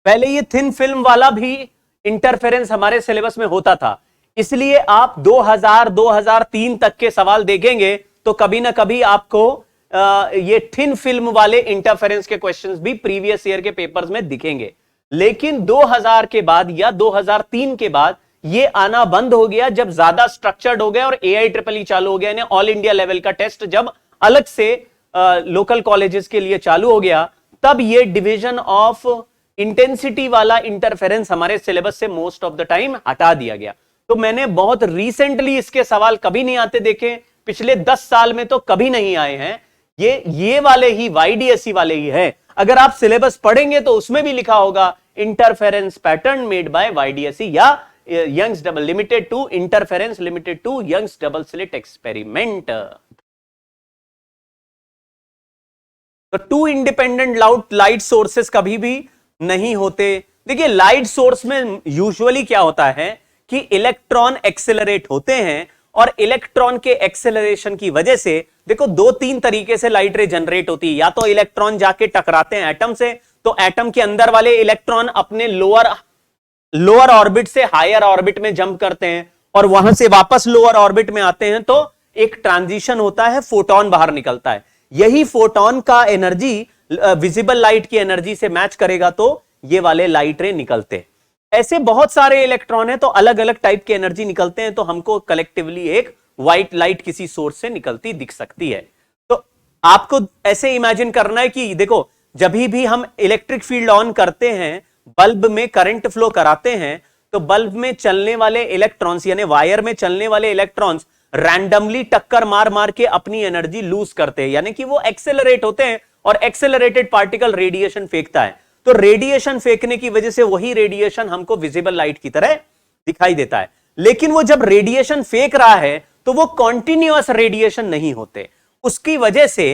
पहले ये थिन फिल्म वाला भी इंटरफेरेंस हमारे सिलेबस में होता था, इसलिए आप 2000-2003 तक के सवाल देखेंगे तो कभी ना कभी आपको ये थिन फिल्म वाले इंटरफेरेंस के क्वेश्चंस भी प्रीवियस ईयर के पेपर्स में दिखेंगे। लेकिन 2000 के बाद या 2003 के बाद ये आना बंद हो गया, जब ज्यादा स्ट्रक्चर्ड हो गया और AIEEE चालू हो गया, यानी ऑल इंडिया लेवल का टेस्ट जब अलग से लोकल कॉलेजेस के लिए चालू हो गया, तब ये डिवीजन ऑफ इंटेंसिटी वाला इंटरफेरेंस हमारे सिलेबस से मोस्ट ऑफ द टाइम हटा दिया गया। तो मैंने बहुत रिसेंटली इसके सवाल कभी नहीं आते देखे, पिछले 10 साल में तो कभी नहीं आए हैं। ये वाले ही YDSE वाले ही है। अगर आप सिलेबस पढ़ेंगे तो उसमें भी लिखा होगा interference pattern made by YDSE या Young's double limited to interference limited to Young's double slit experiment. तो 2 इंडिपेंडेंट लाइट सोर्सेस कभी भी नहीं होते। देखिए लाइट सोर्स में यूजुअली क्या होता है कि इलेक्ट्रॉन एक्सेलरेट होते हैं और इलेक्ट्रॉन के एक्सेलरेशन की वजह से देखो 2-3 तरीके से लाइट रे जनरेट होती है। या तो इलेक्ट्रॉन जाके टकराते हैं एटम से, तो एटम के अंदर वाले इलेक्ट्रॉन अपने लोअर ऑर्बिट से हायर ऑर्बिट में जंप करते हैं और वहां से वापस लोअर ऑर्बिट में आते हैं, तो एक ट्रांजिशन होता है, फोटोन बाहर निकलता है। यही फोटोन का एनर्जी विजिबल लाइट की एनर्जी से मैच करेगा तो ये वाले लाइट रे निकलते हैं। ऐसे बहुत सारे इलेक्ट्रॉन हैं तो अलग अलग टाइप की एनर्जी निकलते हैं, तो हमको कलेक्टिवली एक व्हाइट लाइट किसी सोर्स से निकलती दिख सकती है। तो आपको ऐसे इमेजिन करना है कि देखो जब भी हम इलेक्ट्रिक फील्ड ऑन करते हैं, बल्ब में करंट फ्लो कराते हैं, तो बल्ब में चलने वाले इलेक्ट्रॉन्स यानी वायर में चलने वाले इलेक्ट्रॉन्स रैंडमली टक्कर मार मार के अपनी एनर्जी लूज करते हैं, यानी कि वो एक्सेलरेट होते हैं और एक्सेलरेटेड पार्टिकल रेडिएशन फेंकता है। तो रेडिएशन फेंकने की वजह से वही रेडिएशन हमको विजिबल लाइट की तरह दिखाई देता है। लेकिन वो जब रेडिएशन फेंक रहा है तो वो कॉन्टिन्यूअस रेडिएशन नहीं होते। उसकी वजह से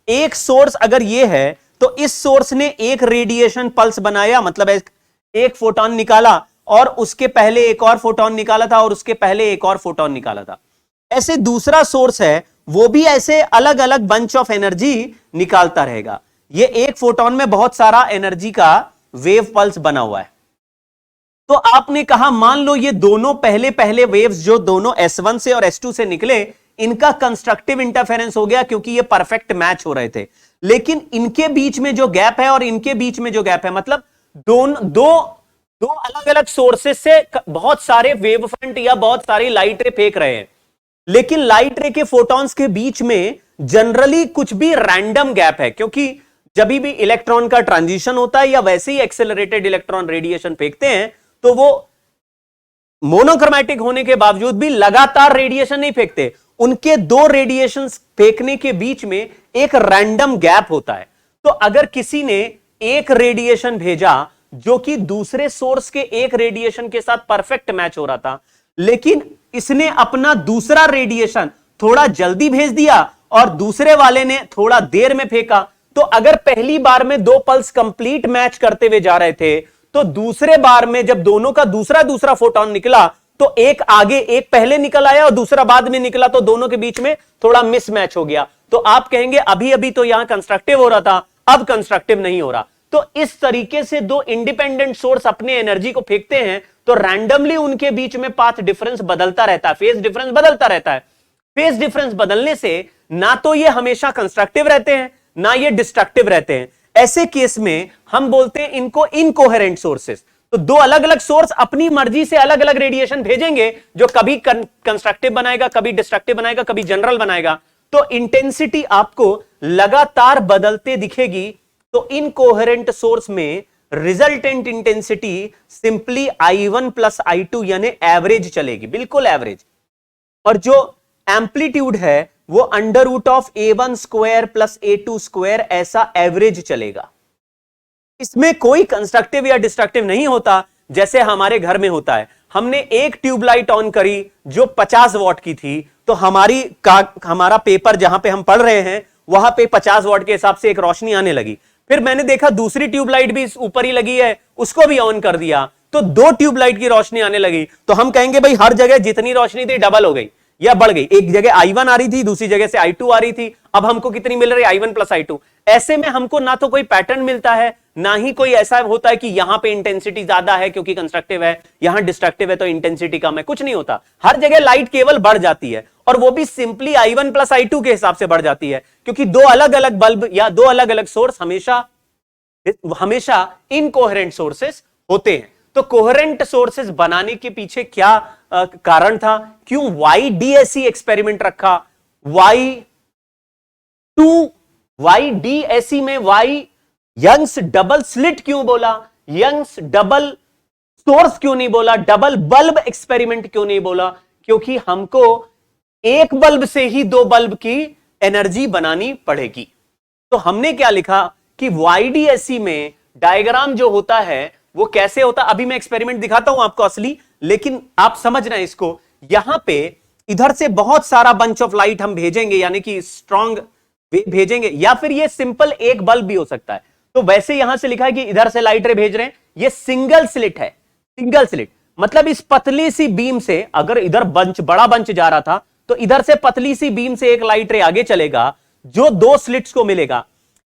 एक सोर्स अगर ये है तो इस सोर्स ने एक रेडिएशन पल्स बनाया, मतलब एक फोटोन निकाला और उसके पहले एक और फोटोन निकाला था और उसके पहले एक और फोटोन निकाला था। ऐसे दूसरा सोर्स है वो भी ऐसे अलग अलग बंच ऑफ एनर्जी निकालता रहेगा। ये एक फोटोन में बहुत सारा एनर्जी का वेव पल्स बना हुआ है। तो आपने कहा मान लो ये दोनों पहले वेव्स जो दोनों S1 से और S2 से निकले, इनका कंस्ट्रक्टिव इंटरफेरेंस हो गया क्योंकि ये परफेक्ट मैच हो रहे थे। लेकिन इनके बीच में जो गैप है और इनके बीच में जो गैप है, मतलब दो अलग अलग सोर्सेस से बहुत सारे वेव फ्रंट या बहुत सारी लाइट रे फेंक रहे हैं, लेकिन लाइट रे के फोटॉन्स के बीच में जनरली कुछ भी रैंडम गैप है, क्योंकि जब भी इलेक्ट्रॉन का ट्रांजिशन होता है या वैसे ही एक्सेलरेटेड इलेक्ट्रॉन रेडिएशन फेंकते हैं तो वो मोनोक्रोमैटिक होने के बावजूद भी लगातार रेडिएशन नहीं फेंकते। उनके दो रेडिएशन फेंकने के बीच में एक रैंडम गैप होता है। तो अगर किसी ने एक रेडिएशन भेजा जो कि दूसरे सोर्स के एक रेडिएशन के साथ परफेक्ट मैच हो रहा था, लेकिन इसने अपना दूसरा रेडिएशन थोड़ा जल्दी भेज दिया और दूसरे वाले ने थोड़ा देर में फेंका, तो अगर पहली बार में दो पल्स कंप्लीट मैच करते हुए जा रहे थे तो दूसरे बार में जब दोनों का दूसरा फोटोन निकला तो एक आगे एक पहले निकल आया और दूसरा बाद में निकला, तो दोनों के बीच में थोड़ा मिसमैच हो गया। तो आप कहेंगे अभी अभी तो यहां कंस्ट्रक्टिव हो रहा था, अब कंस्ट्रक्टिव नहीं हो रहा। तो इस तरीके से दो इंडिपेंडेंट सोर्स अपने एनर्जी को फेंकते हैं तो रैंडमली उनके बीच में पाथ डिफरेंस बदलता रहता है, फेज डिफरेंस बदलता रहता है। फेज डिफरेंस बदलने से ना तो ये हमेशा कंस्ट्रक्टिव रहते हैं ना ये डिस्ट्रक्टिव रहते हैं। ऐसे केस में हम बोलते हैं इनको इनकोहेरेंट सोर्सेस। तो दो अलग अलग सोर्स अपनी मर्जी से अलग अलग रेडिएशन भेजेंगे जो कभी कंस्ट्रक्टिव बनाएगा, कभी डिस्ट्रक्टिव बनाएगा, कभी जनरल बनाएगा। तो इंटेंसिटी आपको लगातार बदलते दिखेगी। तो इनकोहेरेंट सोर्स में resultant intensity simply I1 plus I2 यानी एवरेज चलेगी, बिल्कुल एवरेज। और जो एम्पलीट्यूड है वो under root of A1 square plus A2 square ऐसा एवरेज चलेगा। इसमें कोई कंस्ट्रक्टिव या डिस्ट्रक्टिव नहीं होता जैसे हमारे घर में होता है। हमने एक ट्यूबलाइट ऑन करी जो 50 वॉट की थी, तो हमारा पेपर जहां पे हम पढ़ रहे हैं वहां पे 50 वॉट के हिसाब से एक रोशनी आने लगी। फिर मैंने देखा दूसरी ट्यूबलाइट भी ऊपर ही लगी है, उसको भी ऑन कर दिया तो दो ट्यूबलाइट की रोशनी आने लगी। तो हम कहेंगे भाई हर जगह जितनी रोशनी थी डबल हो गई या बढ़ गई। एक जगह I1 आ रही थी, दूसरी जगह से I2 आ रही थी, अब हमको कितनी मिल रही है? I1 plus I2। ऐसे में हमको ना तो कोई पैटर्न मिलता है ना ही कोई ऐसा होता है कि यहां पे इंटेंसिटी ज्यादा है क्योंकि कंस्ट्रक्टिव है, यहां डिस्ट्रक्टिव है तो इंटेंसिटी कम है, कुछ नहीं होता। हर जगह लाइट केवल बढ़ जाती है और वो भी सिंपली I1 प्लस I2 के हिसाब से बढ़ जाती है, क्योंकि दो अलग अलग बल्ब या दो अलग अलग सोर्स हमेशा इनकोहेरेंट सोर्सेस होते हैं। तो कोहेरेंट सोर्सेस बनाने के पीछे क्या कारण था? क्यों YDSE एक्सपेरिमेंट रखा? YDSE में यंग्स डबल स्लिट क्यों बोला? यंग्स डबल सोर्स क्यों नहीं बोला, डबल बल्ब एक्सपेरिमेंट क्यों नहीं बोला? क्योंकि हमको एक बल्ब से ही दो बल्ब की एनर्जी बनानी पड़ेगी। तो हमने क्या लिखा कि YDSE में डायग्राम जो होता है वो कैसे होता, अभी मैं एक्सपेरिमेंट दिखाता हूं आपको असली, लेकिन आप समझना इसको। यहां पे इधर से बहुत सारा बंच ऑफ लाइट हम भेजेंगे, यानी कि स्ट्रॉन्ग भेजेंगे, या फिर ये सिंपल एक बल्ब भी हो सकता है। तो वैसे यहां से लिखा है कि इधर से लाइट रे भेज रहे हैं, ये सिंगल स्लिट है। सिंगल स्लिट मतलब इस पतली सी बीम से अगर इधर बंच बड़ा बंच जा रहा था तो इधर से पतली सी बीम से एक लाइट रे आगे चलेगा जो दो स्लिट्स को मिलेगा।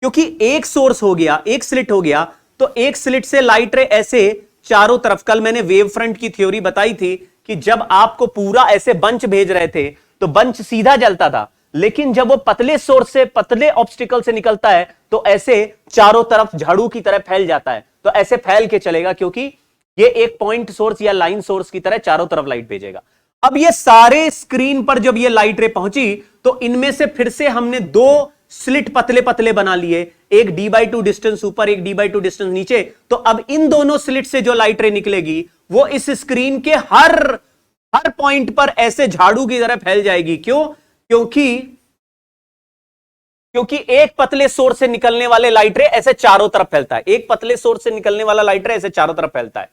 क्योंकि एक सोर्स हो गया, एक स्लिट हो गया, तो एक स्लिट से लाइट रे ऐसे चारों तरफ, कल मैंने वेव फ्रंट की थ्योरी बताई थी कि जब आपको पूरा ऐसे बंच भेज रहे थे तो बंच सीधा जलता था, लेकिन जब वो पतले सोर्स से, पतले ऑब्स्टिकल से निकलता है तो ऐसे चारों तरफ झाड़ू की तरह फैल जाता है। तो ऐसे फैल के चलेगा क्योंकि ये एक पॉइंट सोर्स या लाइन सोर्स की तरह चारों तरफ लाइट भेजेगा। अब ये सारे स्क्रीन पर जब ये लाइट रे पहुंची तो इनमें से फिर से हमने दो स्लिट पतले पतले बना लिए, एक d/2 डिस्टेंस ऊपर, एक d/2 डिस्टेंस नीचे। तो अब इन दोनों स्लिट से जो लाइट रे निकलेगी वो इस स्क्रीन के हर पॉइंट पर ऐसे झाड़ू की तरह फैल जाएगी। क्यों? क्योंकि एक पतले सोर्स से निकलने वाले लाइट रे ऐसे चारों तरफ फैलता है, एक पतले सोर्स से निकलने वाला लाइट रे ऐसे चारों तरफ फैलता है।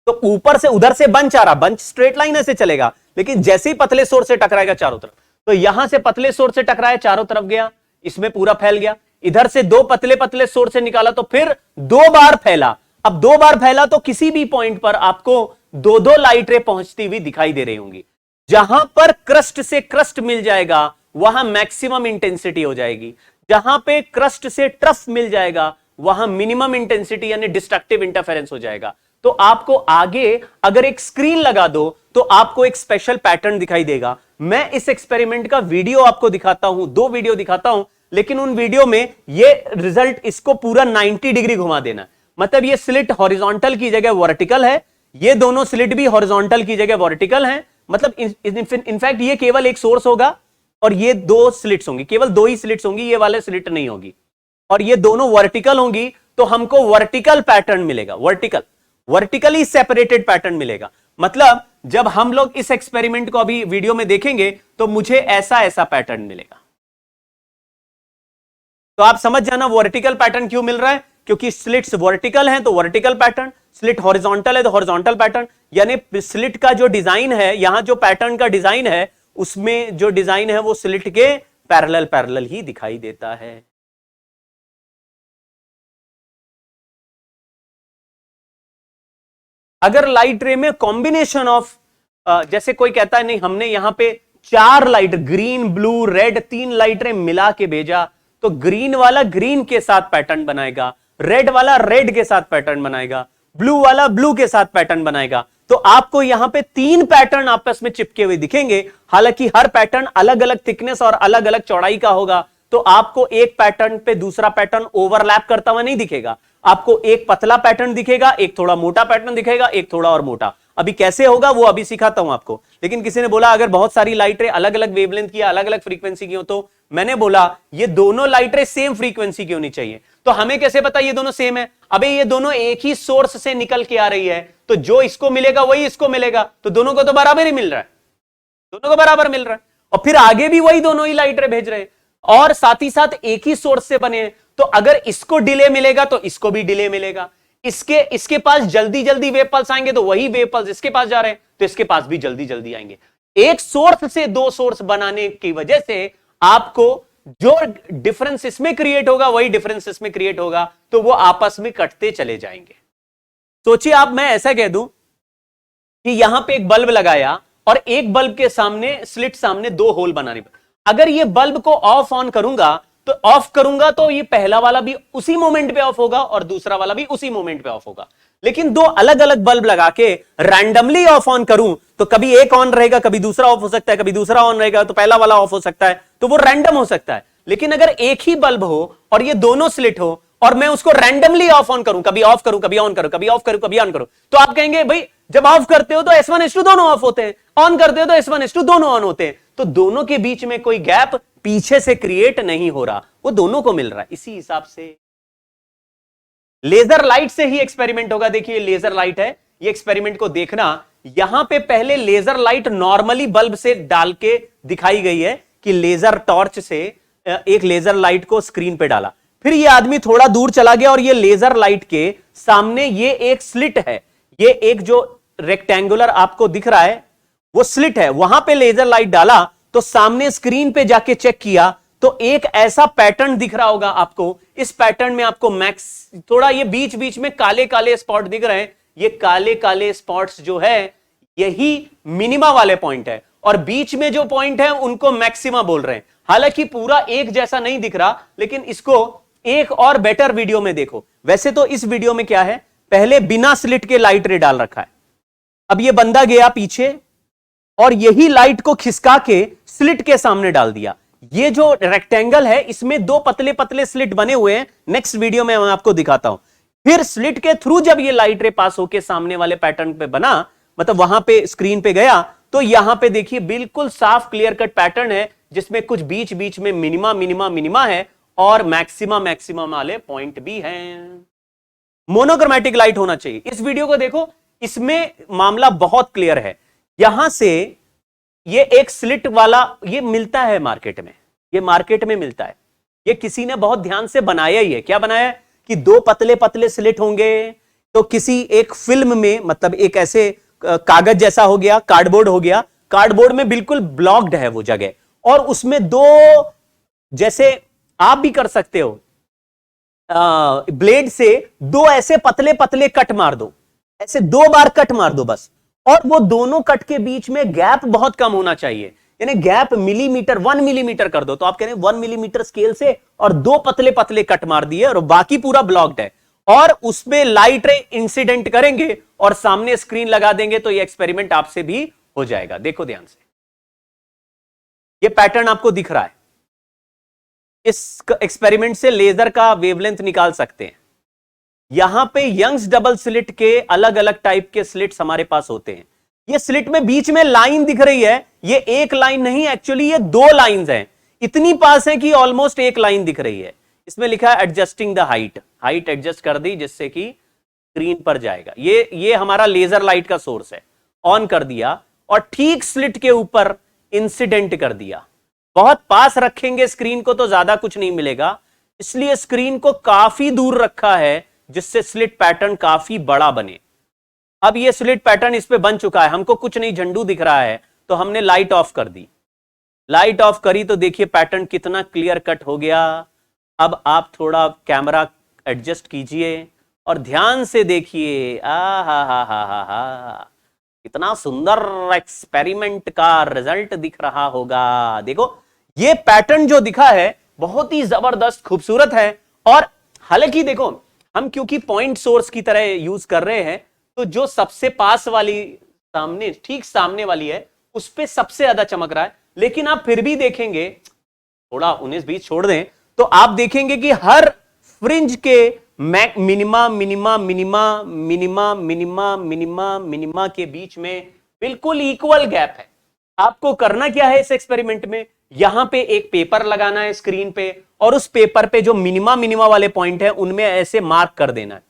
तो ऊपर से उधर से बंच आ रहा, बंच स्ट्रेट लाइन ऐसे चलेगा, लेकिन जैसे ही पतले सोर्स से टकराएगा चारों तरफ, तो यहां से पतले सोर्स से टकराया, चारों तरफ गया, इसमें पूरा फैल गया। इधर से दो पतले पतले सोर्स से निकाला तो फिर दो बार फैला। अब दो बार फैला तो किसी भी पॉइंट पर आपको दो दो लाइट रे पहुंचती हुई दिखाई दे रही होंगी। जहां पर क्रस्ट से क्रस्ट मिल जाएगा वहां मैक्सिमम इंटेंसिटी हो जाएगी, जहां पे क्रस्ट से ट्रफ मिल जाएगा वहां मिनिमम इंटेंसिटी यानी डिस्ट्रक्टिव इंटरफेरेंस हो जाएगा। तो आपको आगे अगर एक स्क्रीन लगा दो तो आपको एक स्पेशल पैटर्न दिखाई देगा। मैं इस एक्सपेरिमेंट का वीडियो आपको दिखाता हूं, दो वीडियो दिखाता हूं, लेकिन उन वीडियो में ये रिजल्ट, इसको पूरा 90 डिग्री घुमा देना। मतलब ये स्लिट हॉरिजॉन्टल की जगह वर्टिकल है, ये दोनों स्लिट भी हॉरिजॉन्टल की जगह वर्टिकल हैं। मतलब इनफैक्ट ये केवल एक सोर्स होगा और ये दो स्लिट्स होंगी, केवल दो ही स्लिट्स होंगी, ये वाले स्लिट नहीं होगी, और ये दोनों वर्टिकल होंगी। तो हमको वर्टिकल पैटर्न मिलेगा, वर्टिकली सेपरेटेड पैटर्न मिलेगा। मतलब जब हम लोग इस एक्सपेरिमेंट को अभी वीडियो में देखेंगे तो मुझे ऐसा पैटर्न मिलेगा। तो आप समझ जाना वर्टिकल पैटर्न क्यों मिल रहा है, क्योंकि स्लिट्स वर्टिकल हैं तो वर्टिकल पैटर्न, स्लिट हॉरिजॉन्टल है तो हॉरिजॉन्टल पैटर्न। यानी स्लिट का जो डिजाइन है, यहां जो पैटर्न का डिजाइन है उसमें जो डिजाइन है वो स्लिट के पैरेलल ही दिखाई देता है। अगर लाइट रे में कॉम्बिनेशन ऑफ, जैसे कोई कहता है नहीं हमने यहां पे चार लाइट, ग्रीन ब्लू रेड, तीन लाइट रे मिला के भेजा, तो ग्रीन वाला ग्रीन के साथ पैटर्न बनाएगा, रेड वाला रेड के साथ पैटर्न बनाएगा, ब्लू वाला ब्लू के साथ पैटर्न बनाएगा। तो आपको यहां पे तीन पैटर्न आपस में चिपके हुए दिखेंगे। हालांकि हर पैटर्न अलग अलग थिकनेस और अलग अलग चौड़ाई का होगा, तो आपको एक पैटर्न पे दूसरा पैटर्न ओवरलैप करता हुआ नहीं दिखेगा। आपको एक पतला पैटर्न दिखेगा, एक थोड़ा मोटा पैटर्न दिखेगा, एक थोड़ा और मोटा। अभी कैसे होगा वो अभी सिखाता हूं आपको। लेकिन किसी ने बोला अगर बहुत सारी लाइट रे अलग अलग वेवलेंथ की, अलग अलग फ्रीक्वेंसी की हो, तो मैंने बोला ये दोनों लाइट रे सेम फ्रीक्वेंसी की होनी चाहिए। तो हमें कैसे पता ये दोनों सेम है? अबे ये दोनों एक ही सोर्स से निकल के आ रही है, तो जो इसको मिलेगा वही इसको मिलेगा, तो दोनों को तो बराबर ही मिल रहा है, दोनों को बराबर मिल रहा है। और फिर आगे भी वही दोनों ही लाइट रे भेज रहे हैं और साथ ही साथ एक ही सोर्स से बने हैं। तो अगर इसको डिले मिलेगा तो इसको भी डिले मिलेगा, इसके पास जल्दी जल्दी वेव पल्स आएंगे तो वही वेव पल्स इसके पास जा रहे हैं तो इसके पास भी जल्दी जल्दी आएंगे। एक सोर्स से दो सोर्स बनाने की वजह से आपको जो डिफरेंस इसमें क्रिएट होगा वही डिफरेंस इसमें क्रिएट होगा, तो वो आपस में कटते चले जाएंगे। सोचिए आप, मैं ऐसा कह दूं कि यहां पे एक बल्ब लगाया और एक बल्ब के सामने स्लिट सामने दो होल बनाने, अगर ये बल्ब को ऑफ ऑन करूंगा तो ये पहला वाला भी उसी मोमेंट पे ऑफ होगा और दूसरा वाला भी उसी मोमेंट पे ऑफ होगा। लेकिन दो अलग अलग बल्ब लगा के रैंडमली ऑफ ऑन करूं तो कभी एक ऑन रहेगा, कभी दूसरा ऑफ हो सकता है, कभी दूसरा ऑन रहेगा तो पहला वाला ऑफ हो सकता है, तो वो रैंडम हो सकता है। लेकिन अगर एक ही बल्ब हो और ये दोनों स्लिट हो और मैं उसको रैंडमली ऑफ ऑन करूं, कभी ऑफ करूं, कभी ऑन करूं, कभी ऑफ करूं, कभी ऑन करूं, तो आप कहेंगे भाई जब ऑफ करते हो तो S1 S2 दोनों ऑफ होते हैं, ऑन करते हो तो S1 S2 दोनों ऑन होते हैं, तो दोनों के बीच में कोई गैप पीछे से क्रिएट नहीं हो रहा, वो दोनों को मिल रहा है। इसी हिसाब से लेजर लाइट से ही एक्सपेरिमेंट होगा। देखिए लेजर लाइट है, ये एक्सपेरिमेंट को देखना। यहां पे पहले लेजर लाइट नॉर्मली बल्ब से डाल के दिखाई गई है कि लेजर टॉर्च से एक लेजर लाइट को स्क्रीन पे डाला, फिर ये आदमी थोड़ा दूर चला गया और ये लेजर लाइट के सामने ये एक स्लिट है, ये एक जो रेक्टेंगुलर आपको दिख रहा है वो स्लिट है, वहां पे लेजर लाइट डाला तो सामने स्क्रीन पे जाके चेक किया तो एक ऐसा पैटर्न दिख रहा होगा आपको। इस पैटर्न में आपको मैक्स थोड़ा ये बीच बीच में काले काले स्पॉट दिख रहे हैं, ये काले काले स्पॉट्स जो है यही मिनिमा वाले पॉइंट है और बीच में जो पॉइंट है उनको मैक्सिमा बोल रहे हैं। हालांकि पूरा एक जैसा नहीं दिख रहा, लेकिन इसको एक और बेटर वीडियो में देखो। वैसे तो इस वीडियो में क्या है, पहले बिना स्लिट के लाइट रे डाल रखा है, अब ये बंदा गया पीछे और यही लाइट को खिसका के स्लिट के सामने डाल दिया। ये जो रेक्टेंगल है इसमें दो पतले पतले स्लिट बने हुए हैं, नेक्स्ट वीडियो में मैं आपको दिखाता हूं। फिर स्लिट के थ्रू जब ये लाइट रे पास होके सामने वाले पैटर्न पे बना, मतलब वहां पे स्क्रीन पे गया, तो यहां पे देखिए बिल्कुल साफ क्लियर कट पैटर्न है जिसमें कुछ बीच बीच में मिनिमा मिनिमा मिनिमा है और मैक्सिमा मैक्सिमा वाले पॉइंट भी हैं। मोनोक्रोमैटिक लाइट होना चाहिए। इस वीडियो को देखो, इसमें मामला बहुत क्लियर है। यहां से ये एक स्लिट वाला ये मिलता है मार्केट में, ये मार्केट में मिलता है, ये किसी ने बहुत ध्यान से बनाया ही है। क्या बनाया है कि दो पतले पतले स्लिट होंगे तो किसी एक फिल्म में, मतलब एक ऐसे कागज जैसा हो गया, कार्डबोर्ड हो गया, कार्डबोर्ड में बिल्कुल ब्लॉक्ड है वो जगह और उसमें दो, जैसे आप भी कर सकते हो, ब्लेड से दो ऐसे पतले पतले कट मार दो, ऐसे दो बार कट मार दो बस, और वो दोनों कट के बीच में गैप बहुत कम होना चाहिए, यानी गैप मिलीमीटर 1 मिलीमीटर कर दो। तो आप कह रहे हैं 1 मिलीमीटर स्केल से और दो पतले पतले कट मार दिए और बाकी पूरा ब्लॉक्ड है और उसमें लाइट रे इंसिडेंट करेंगे और सामने स्क्रीन लगा देंगे तो ये एक्सपेरिमेंट आपसे भी हो जाएगा। देखो ध्यान से, ये पैटर्न आपको दिख रहा है। इस एक्सपेरिमेंट से लेजर का वेवलेंथ निकाल सकते हैं। यहां पे यंग्स डबल स्लिट के अलग अलग टाइप के स्लिट्स हमारे पास होते हैं। ये स्लिट में बीच में लाइन दिख रही है, ये एक लाइन नहीं, एक्चुअली ये दो लाइंस हैं, इतनी पास है कि ऑलमोस्ट एक लाइन दिख रही है। इसमें लिखा है adjusting the height, height adjust कर दी जिससे कि स्क्रीन पर जाएगा। ये हमारा लेजर लाइट का सोर्स है, ऑन कर दिया और ठीक स्लिट के ऊपर इंसिडेंट कर दिया। बहुत पास रखेंगे स्क्रीन को तो ज्यादा कुछ नहीं मिलेगा, इसलिए स्क्रीन को काफी दूर रखा है जिससे स्लिट पैटर्न काफी बड़ा बने। अब ये स्लिट पैटर्न इस पे बन चुका है, हमको कुछ नहीं झंडू दिख रहा है तो हमने लाइट ऑफ कर दी। लाइट ऑफ करी तो देखिए पैटर्न कितना क्लियर कट हो गया। अब आप थोड़ा कैमरा एडजस्ट कीजिए और ध्यान से देखिए, हा, कितना सुंदर एक्सपेरिमेंट का रिजल्ट दिख रहा होगा। देखो ये पैटर्न जो दिखा है बहुत ही जबरदस्त खूबसूरत है। और हालांकि देखो हम क्योंकि पॉइंट सोर्स की तरह यूज कर रहे हैं तो जो सबसे पास वाली सामने, ठीक सामने वाली है, उस पे सबसे ज्यादा चमक रहा है। लेकिन आप फिर भी देखेंगे, थोड़ा 19-20 छोड़ दें, तो आप देखेंगे कि हर फ्रिंज के minima minima minima minima minima minima minima के बीच में बिल्कुल इक्वल गैप है। आपको करना क्या है इस एक्सपेरिमेंट में, यहां पे एक पेपर लगाना है स्क्रीन पे और उस पेपर पे जो मिनिमा मिनिमा वाले पॉइंट है उनमें ऐसे मार्क कर देना है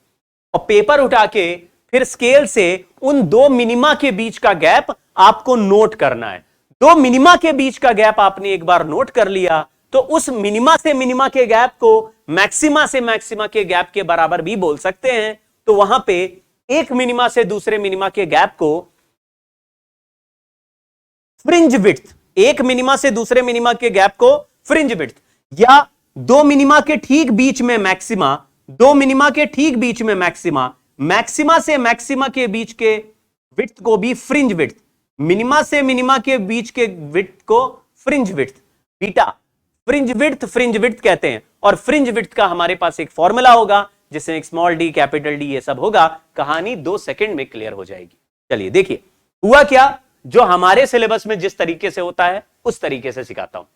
और पेपर उठा के फिर स्केल से उन दो मिनिमा के बीच का गैप आपको नोट करना है। दो मिनिमा के बीच का गैप आपने एक बार नोट कर लिया तो उस मिनिमा से मिनिमा के गैप को मैक्सिमा से मैक्सिमा के गैप के बराबर भी बोल सकते हैं। तो वहां पे एक मिनिमा से दूसरे मिनिमा के गैप को फ्रिंज विड्थ, एक मिनिमा से दूसरे मिनिमा के गैप को फ्रिंज विड्थ, या दो मिनिमा के ठीक बीच में मैक्सिमा, दो मिनिमा के ठीक बीच में मैक्सिमा, मैक्सिमा से मैक्सिमा के बीच के विड्थ को भी फ्रिंज विड्थ, मिनिमा से मिनिमा के बीच के विड्थ को fringe width, beta fringe width कहते हैं। और फ्रिंज विड्थ का हमारे पास एक फॉर्मूला होगा जिसमें स्मॉल डी कैपिटल डी ये सब होगा। कहानी 2 सेकंड में क्लियर हो जाएगी। चलिए देखिए हुआ क्या, जो हमारे सिलेबस में जिस तरीके से होता है उस तरीके से सिखाता हूं।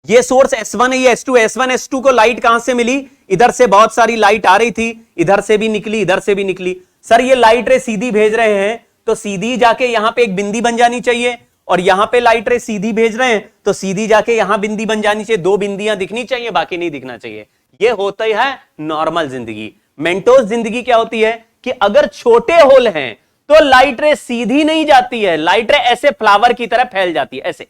ये सोर्स S1 है, ये S2, S1 S2 को लाइट कहां से मिली, इधर से बहुत सारी लाइट आ रही थी, इधर से भी निकली, इधर से भी निकली। सर ये लाइट रे सीधी भेज रहे हैं तो सीधी जाके यहां पे एक बिंदी बन जानी चाहिए, और यहां पे लाइट रे सीधी भेज रहे हैं तो सीधी जाके यहां बिंदी बन जानी चाहिए। 2 बिंदियां दिखनी चाहिए, बाकी नहीं दिखना चाहिए। ये होता ही है नॉर्मल जिंदगी। मेंटोस जिंदगी क्या होती है कि अगर छोटे होल हैं तो लाइट रे सीधी नहीं जाती है, लाइट रे ऐसे फ्लावर की तरह फैल जाती है, ऐसे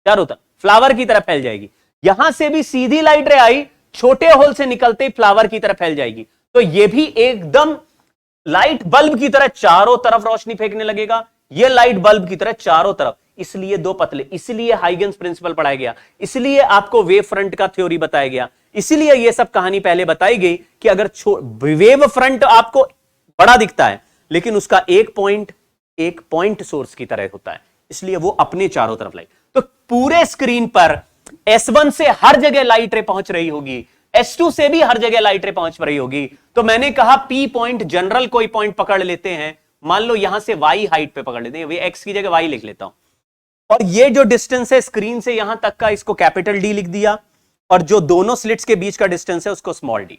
चारों तरफ फ्लावर की तरह फैल जाएगी। यहां से भी सीधी लाइट रे आई, छोटे होल से निकलते ही फ्लावर की तरह फैल जाएगी। तो यह भी एकदम लाइट बल्ब की तरह चारों तरफ रोशनी फेंकने लगेगा, यह लाइट बल्ब की तरह चारों तरफ। इसलिए दो पतले, इसलिए हाइगन्स प्रिंसिपल पढ़ाया गया, इसलिए आपको वेव फ्रंट का थ्योरी बताया गया, इसलिए यह सब कहानी पहले बताई गई कि अगर वेव फ्रंट आपको बड़ा दिखता है लेकिन उसका एक पॉइंट सोर्स की तरह होता है, इसलिए वो अपने चारों तरफ लाइट। तो पूरे स्क्रीन पर S1 से हर जगह लाइट रे पहुंच रही होगी, S2 से भी हर जगह लाइट रे पहुंच रही होगी। तो मैंने कहा P पॉइंट जनरल कोई पॉइंट पकड़ लेते हैं, मान लो यहां से Y हाइट पे पकड़ लेते हैं, X की जगह Y लिख लेता हूं, और ये जो डिस्टेंस है स्क्रीन से यहां तक का, इसको कैपिटल D लिख दिया, और जो दोनों स्लिट्स के बीच का डिस्टेंस है उसको स्मॉल d।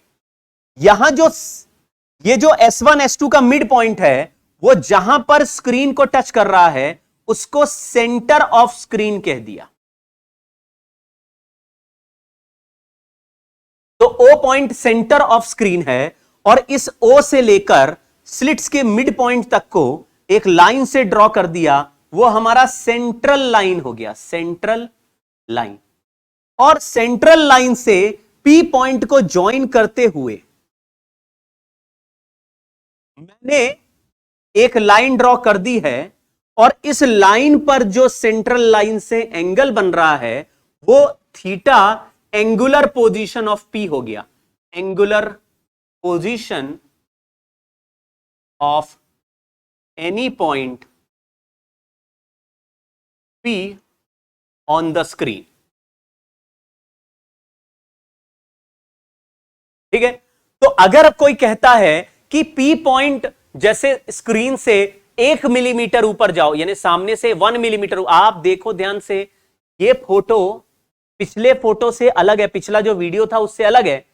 यहां जो ये जो S1 S2 का मिड पॉइंट है, वो जहां पर स्क्रीन को टच कर रहा है उसको सेंटर ऑफ स्क्रीन कह दिया। तो O point centre of screen है, और इस O से लेकर स्लिट्स के मिड पॉइंट तक को एक लाइन से ड्रॉ कर दिया, वो हमारा सेंट्रल लाइन हो गया, सेंट्रल लाइन। और सेंट्रल लाइन से P पॉइंट को ज्वाइन करते हुए मैंने एक लाइन ड्रॉ कर दी है, और इस लाइन पर जो सेंट्रल लाइन से एंगल बन रहा है वो theta angular position of P हो गया, angular position of any point P on the screen. ठीक है, तो अगर कोई कहता है कि P पॉइंट जैसे स्क्रीन से 1 मिलीमीटर ऊपर जाओ, यानी सामने से 1 मिलीमीटर, आप देखो ध्यान से, ये फोटो पिछले फोटो से अलग है, पिछला जो वीडियो था उससे अलग है।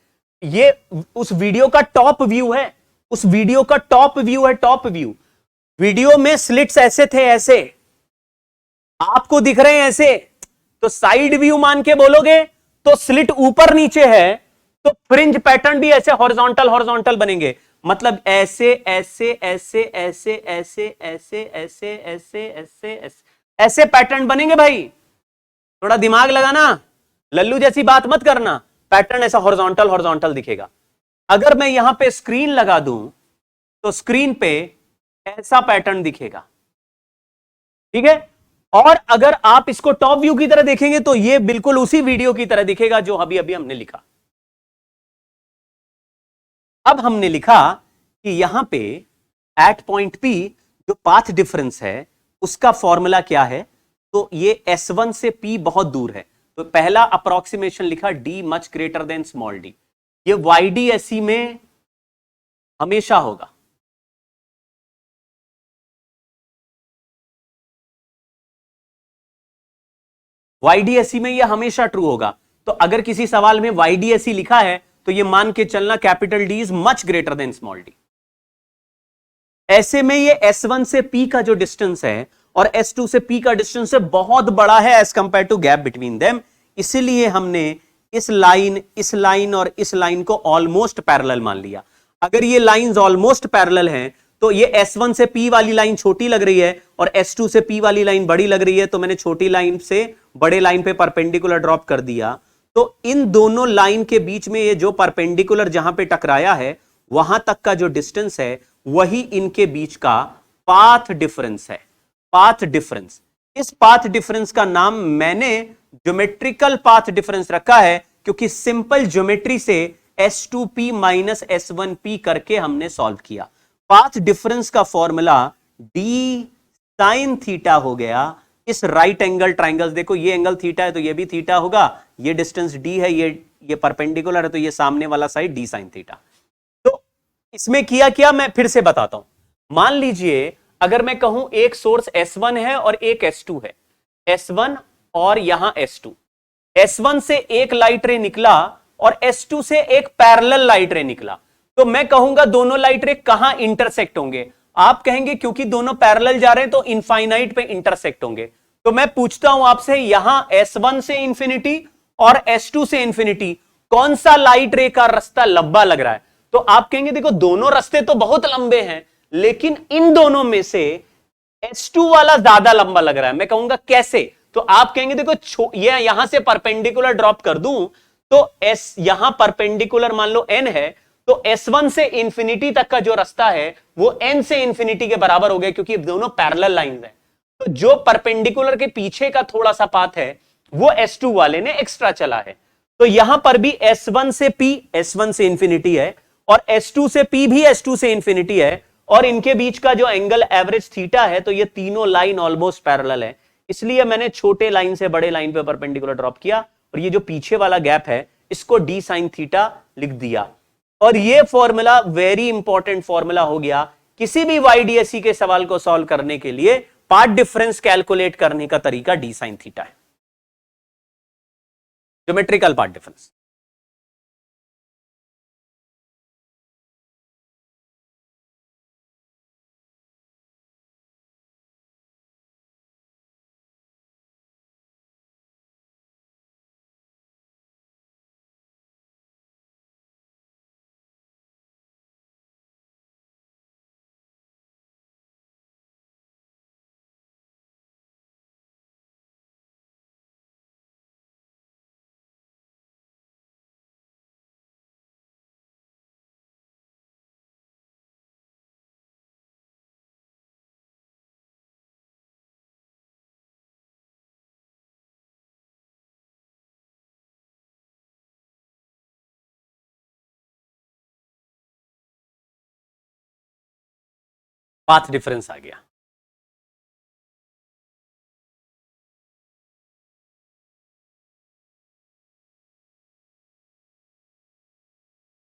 ये उस वीडियो का टॉप व्यू है, उस वीडियो का टॉप व्यू है, टॉप व्यू। वीडियो में स्लिट्स ऐसे थे, ऐसे आपको दिख रहे हैं ऐसे, तो साइड व्यू मान के बोलोगे तो स्लिट ऊपर नीचे है, तो फ्रिंज पैटर्न भी ऐसे हॉरिजॉन्टल हॉरिजॉन्टल बनेंगे, मतलब ऐसे ऐसे ऐसे ऐसे ऐसे ऐसे ऐसे ऐसे ऐसे ऐसे पैटर्न बनेंगे। भाई थोड़ा दिमाग लगाना, लल्लू जैसी बात मत करना, पैटर्न ऐसा हॉरिजॉन्टल हॉरिजॉन्टल दिखेगा। अगर मैं यहां पे स्क्रीन लगा दूं तो स्क्रीन पे ऐसा पैटर्न दिखेगा, ठीक है। और अगर आप इसको टॉप व्यू की तरह देखेंगे तो ये बिल्कुल उसी वीडियो की तरह दिखेगा जो अभी अभी हमने लिखा। अब हमने लिखा कि यहां पे एट पॉइंट P जो पाथ डिफरेंस है उसका फॉर्मूला क्या है, तो ये S1 से P बहुत दूर है, तो पहला अप्रोक्सीमेशन लिखा D much greater than small d। ये YDSE में हमेशा होगा, YDSE में ये हमेशा ट्रू होगा। तो अगर किसी सवाल में YDSE लिखा है तो ये मान के चलना capital D is much greater than small d। ऐसे में ये S1 से P का जो डिस्टेंस है और S2 से P का डिस्टेंस है बहुत बड़ा है as compare to gap between them, इसीलिए हमने इस लाइन और इस लाइन को ऑलमोस्ट पैरेलल मान लिया। अगर ये लाइंस ऑलमोस्ट पैरेलल हैं तो ये S1 से P वाली लाइन छोटी लग रही है और S2 से P वाली लाइन बड़ी लग रही है, तो मैंने छोटी लाइन से बड़े लाइन पे परपेंडिकुलर ड्रॉप कर दिया। तो इन दोनों लाइन के बीच में ये जो परपेंडिकुलर जहां पे टकराया है वहां तक का जो डिस्टेंस है वही इनके बीच का पाथ डिफरेंस है, पाथ डिफरेंस। इस पाथ डिफरेंस का नाम मैंने ज्योमेट्रिकल पाथ डिफरेंस रखा है, क्योंकि सिंपल ज्योमेट्री से S2P माइनस S1P करके हमने सॉल्व किया। पाथ डिफरेंस का फॉर्मूला d साइन थीटा हो गया। इस राइट एंगल ट्राइंगल, देखो ये एंगल थीटा है तो ये भी थीटा होगा, ये डिस्टेंस d है, ये परपेंडिकुलर है तो ये सामने वाला साइड d साइन थीटा। तो इसमें किया क्या मैं फिर से बताता हूं। मान लीजिए अगर मैं कहूं एक सोर्स S1 है और एक S2 है, S1 और यहां S2, S1 से एक लाइट रे निकला और S2 से एक पैरेलल लाइट रे निकला, तो मैं कहूंगा दोनों लाइट रे कहां इंटरसेक्ट होंगे। आप कहेंगे क्योंकि दोनों पैरेलल जा रहे हैं तो इनफाइनाइट पे इंटरसेक्ट होंगे। तो मैं पूछता हूं आपसे, यहां S1 से इंफिनिटी और S2 से इंफिनिटी कौन सा लाइट रे का रास्ता लंबा लग रहा है? तो आप कहेंगे देखो दोनों रास्ते तो बहुत लंबे हैं, लेकिन इन दोनों में से S2 वाला ज्यादा लंबा लग रहा है। मैं कहूंगा कैसे? तो आप कहेंगे देखो ये यहां से परपेंडिकुलर ड्रॉप कर दूं तो S यहां परपेंडिकुलर मान लो n है, तो S1 से इंफिनिटी तक का जो रास्ता है वो n से इंफिनिटी के बराबर हो गया, क्योंकि दोनों पैरेलल लाइंस हैं। तो जो परपेंडिकुलर के पीछे का थोड़ा सा पाथ है वो S2 वाले ने एक्स्ट्रा चला है। तो यहां पर भी S1 से P S1 से इंफिनिटी है, और S2 से P भी S2 से इंफिनिटी है, और इनके बीच का जो एंगल एवरेज थीटा है, तो ये तीनों लाइन ऑलमोस्ट पैरेलल है। इसलिए मैंने छोटे लाइन से बड़े लाइन पे परपेंडिकुलर ड्रॉप किया, और ये जो पीछे वाला गैप है इसको d sin थीटा लिख दिया। और ये फॉर्मूला वेरी इंपॉर्टेंट फॉर्मूला हो गया किसी भी YDSE के सवाल को सॉल्व करने के लिए। पार्ट डिफरेंस कैलकुलेट करने का तरीका d sin थीटा है, geometrical part difference. Path difference आ गया।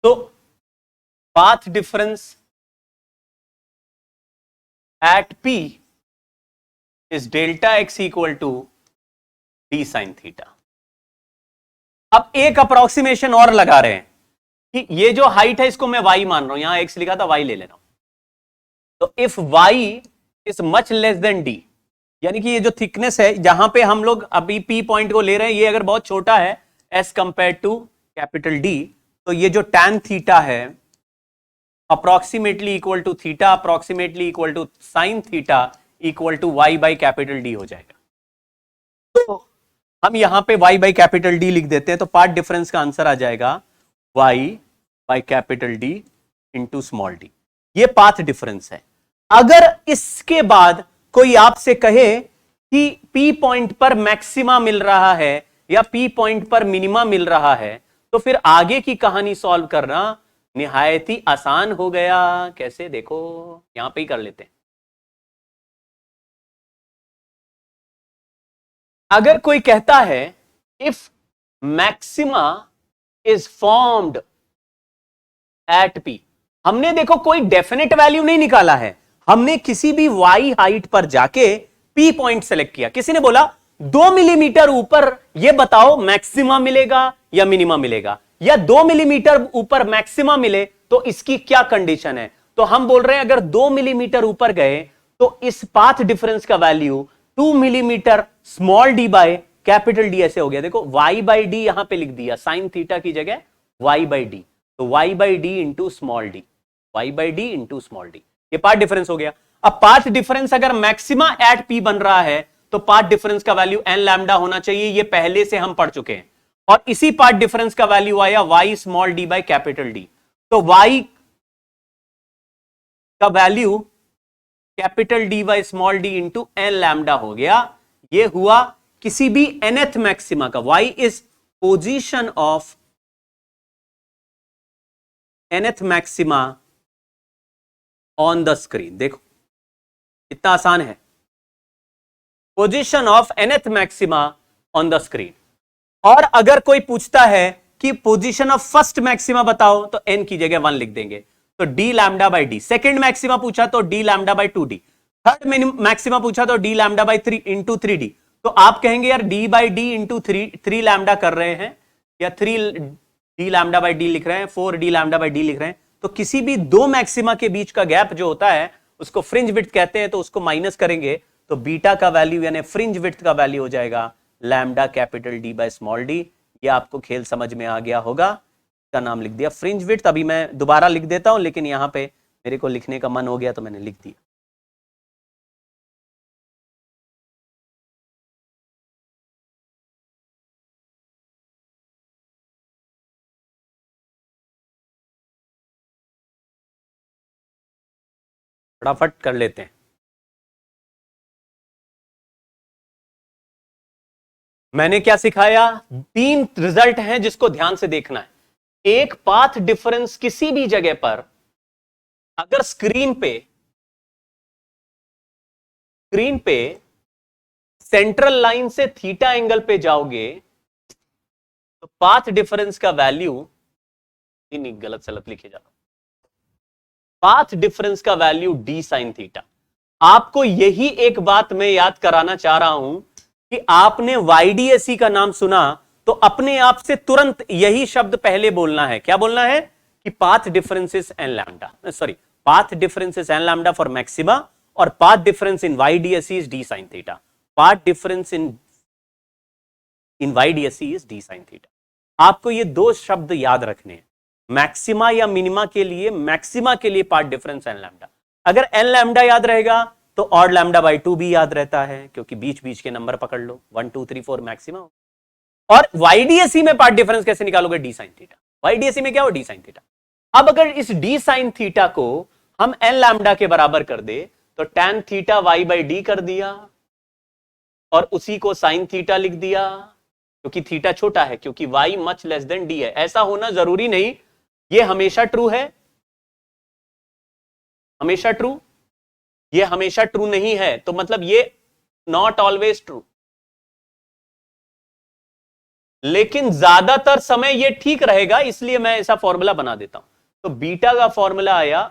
तो path difference at P is delta x equal to d sin theta. अब एक अप्रोक्सीमेशन और लगा रहे हैं कि ये जो हाइट है इसको मैं y मान रहा हूं, यहां x लिखा था y ले लेना। तो if y is much less then d, यानी कि ये जो थिकनेस है जहां पे हम लोग अभी P पॉइंट को ले रहे हैं, ये अगर बहुत छोटा है as compare to capital D, तो ये जो tan थीटा है approximately equal to theta approximately equal to sine theta equal to y by capital D हो जाएगा। तो हम यहां पे y बाई कैपिटल D लिख देते हैं, तो पार्ट डिफरेंस का आंसर आ जाएगा y by capital D into small d। ये पाथ डिफरेंस है। अगर इसके बाद कोई आपसे कहे कि P पॉइंट पर मैक्सिमा मिल रहा है या P पॉइंट पर मिनिमा मिल रहा है, तो फिर आगे की कहानी सॉल्व करना निहायत ही आसान हो गया। कैसे? देखो यहां पे ही कर लेते हैं। अगर कोई कहता है if maxima is formed at P, हमने देखो कोई डेफिनेट वैल्यू नहीं निकाला है, हमने किसी भी y हाइट पर जाके P पॉइंट सेलेक्ट किया। किसी ने बोला 2 मिलीमीटर ऊपर ये बताओ मैक्सिमा मिलेगा या मिनिमा मिलेगा, या 2 मिलीमीटर ऊपर मैक्सिमा मिले तो इसकी क्या कंडीशन है। तो हम बोल रहे हैं अगर 2 मिलीमीटर ऊपर गए तो इस पाथ डिफरेंस का value 2 millimetre small d by capital D ऐसे हो गया। देखो y बाई डी यहां पे लिख दिया, साइन थीटा की जगह y बाई डी, तो y by D into small D, y by D into small D, ये पाथ डिफरेंस हो गया। अब पाथ डिफरेंस अगर मैक्सिमा एट P बन रहा है तो पाथ डिफरेंस का वैल्यू n लैम्डा होना चाहिए, ये पहले से हम पढ़ चुके हैं। और इसी पाथ डिफरेंस का वैल्यू आया y small d by capital D, तो y का value capital D by small d into n lambda हो गया। ये हुआ किसी भी nth मैक्सिमा का, y is position of nth maxima on the screen. देखो इतना आसान है, position of nth maxima on the screen. और अगर कोई पूछता है कि पोजीशन ऑफ फर्स्ट मैक्सिमा बताओ, तो n की जगह 1 लिख देंगे, तो d lambda by D. Second maxima पूछा तो d lambda by 2d। Third maxima पूछा तो d lambda by 3 into 3d। तो आप कहेंगे यार d by D into 3 lambda कर रहे हैं, या 3d लैम्डा बाई डी लिख रहे हैं, 4d लैम्डा बाई डी लिख रहे हैं। तो किसी भी दो मैक्सिमा के बीच का गैप जो होता है उसको फ्रिंज विड्थ कहते हैं, तो उसको माइनस करेंगे तो बीटा का वैल्यू यानी फ्रिंज विड्थ का वैल्यू हो जाएगा lambda capital D bye small d। ये आपको खेल समझ में आ गया होगा। का नाम लिख दिया। फ्रिंज विड्थ अभी मैं दोबारा लिख देता हूं, लेकिन यहां पे मेरे को लिखने का मन हो गया तो मैंने लिख दिया। फटाफट कर लेते हैं। मैंने क्या सिखाया? 3 रिजल्ट हैं जिसको ध्यान से देखना है। एक, पाथ डिफरेंस किसी भी जगह पर अगर स्क्रीन पे सेंट्रल लाइन से थीटा एंगल पे जाओगे तो पाथ डिफरेंस का वैल्यू, नहीं गलत सलत लिखे जा रहा, पाथ डिफरेंस का वैल्यू डी साइन थीटा। आपको यही एक बात मैं याद कराना चाह रहा हूं कि आपने YDSE का नाम सुना तो अपने आप से तुरंत यही शब्द पहले बोलना है। क्या बोलना है? कि path difference is N lambda, sorry, path difference is N lambda for maxima और path difference in YDSE is D sine theta. Path difference in YDSE is D sine theta. आपको ये 2 शब्द याद रखने हैं। मैक्सिमा या मिनिमा के लिए, मैक्सिमा के लिए पाथ डिफरेंस एन लैम्डा। अगर एन लैम्डा याद रहेगा तो ऑड लैम्डा बाई 2 भी याद रहता है, क्योंकि बीच बीच के नंबर पकड़ लो, 1 2 3 4 मैक्सिमा। और YDSE में पार्ट डिफरेंस कैसे निकालोगे? D sine theta. YDSE में क्या हो? D sine theta. अब अगर इस डी साइन थीटा को हम एन लैम्डा के बराबर कर दे तो tan theta y by D कर दिया और उसी को साइन थीटा लिख दिया, क्योंकि थीटा छोटा है, क्योंकि y much less than D है। ऐसा होना जरूरी नहीं, ये हमेशा ट्रू है, हमेशा ट्रू, ये हमेशा ट्रू नहीं है, तो मतलब ये नॉट ऑलवेज ट्रू, लेकिन ज्यादातर समय ये ठीक रहेगा, इसलिए मैं ऐसा फॉर्मूला बना देता हूं। तो बीटा का फॉर्मूला आया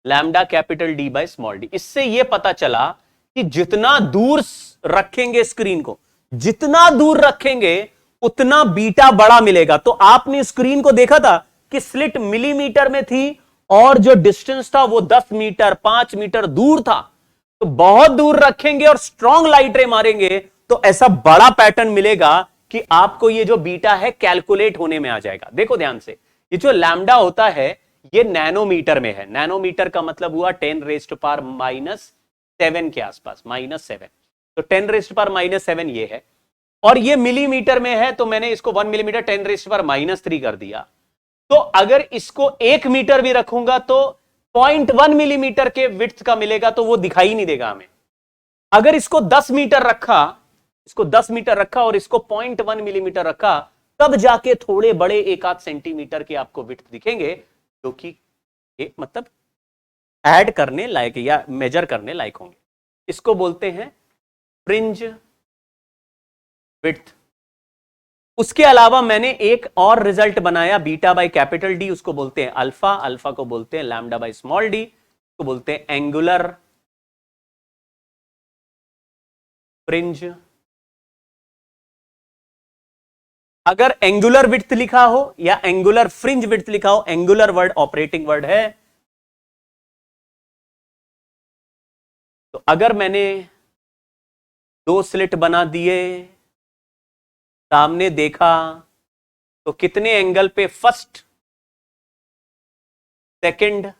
lambda capital D by small D. इससे ये पता चला कि जितना दूर रखेंगे स्क्रीन को, जितना दूर रखेंगे उतना बीटा बड़ा मिलेगा। तो आपने स्क्रीन को देखा था कि स्लिट मिलीमीटर में थी और जो डिस्टेंस था वो 10 मीटर 5 मीटर दूर था। तो बहुत दूर रखेंगे और स्ट्रॉन्ग लाइट रे मारेंगे तो ऐसा बड़ा पैटर्न मिलेगा कि आपको ये जो बीटा है कैलकुलेट होने में आ जाएगा। देखो ध्यान से, ये जो लैम्डा होता है ये नैनोमीटर में है। नैनोमीटर का मतलब हुआ 10 रेज़्ड पावर -7 के आसपास, -7। तो 10 रेज़्ड पावर -7 ये है, और ये मिलीमीटर में है, तो मैंने इसको 1 मिलीमीटर 10 रेज़्ड पावर -3 कर दिया। तो अगर इसको 1 मीटर भी रखूंगा तो 0.1 मिलीमीटर के विड्थ का मिलेगा, तो वो दिखाई नहीं देगा हमें। अगर इसको 10 मीटर रखा, इसको 10 मीटर रखा और इसको 0.1 मिलीमीटर रखा, तब जाके थोड़े बड़े 1-8 सेंटीमीटर के आपको विड्थ दिखेंगे, जो कि मतलब ऐड करने लायक या मेजर करने लायक होंगे। इसको बोलते हैं फ्रिंज विड्थ। उसके अलावा मैंने एक और रिजल्ट बनाया, बीटा बाय कैपिटल डी, उसको बोलते हैं अल्फा, अल्फा को बोलते हैं लैम्डा बाय स्मॉल डी, उसको बोलते हैं एंगुलर फ्रिंज। अगर एंगुलर विड्थ लिखा हो या एंगुलर फ्रिंज विड्थ लिखा हो, एंगुलर वर्ड ऑपरेटिंग वर्ड है। तो अगर मैंने 2 स्लिट बना दिए, सामने देखा, तो कितने एंगल पे? फर्स्ट, सेकंड,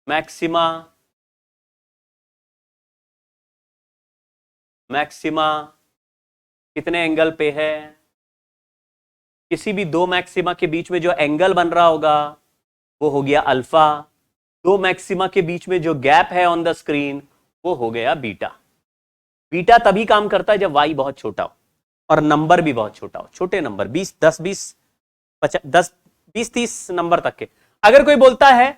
मैक्सिमा, मैक्सिमा कितने एंगल पे है? किसी भी 2 मैक्सिमा के बीच में जो एंगल बन रहा होगा वो हो गया अल्फा। 2 मैक्सिमा के बीच में जो गैप है ऑन द स्क्रीन वो हो गया बीटा। बीटा तभी काम करता है जब वाई बहुत छोटा हो और नंबर भी बहुत छोटा हो, छोटे नंबर 20 10 20 10 20 30 नंबर तक के। अगर कोई बोलता है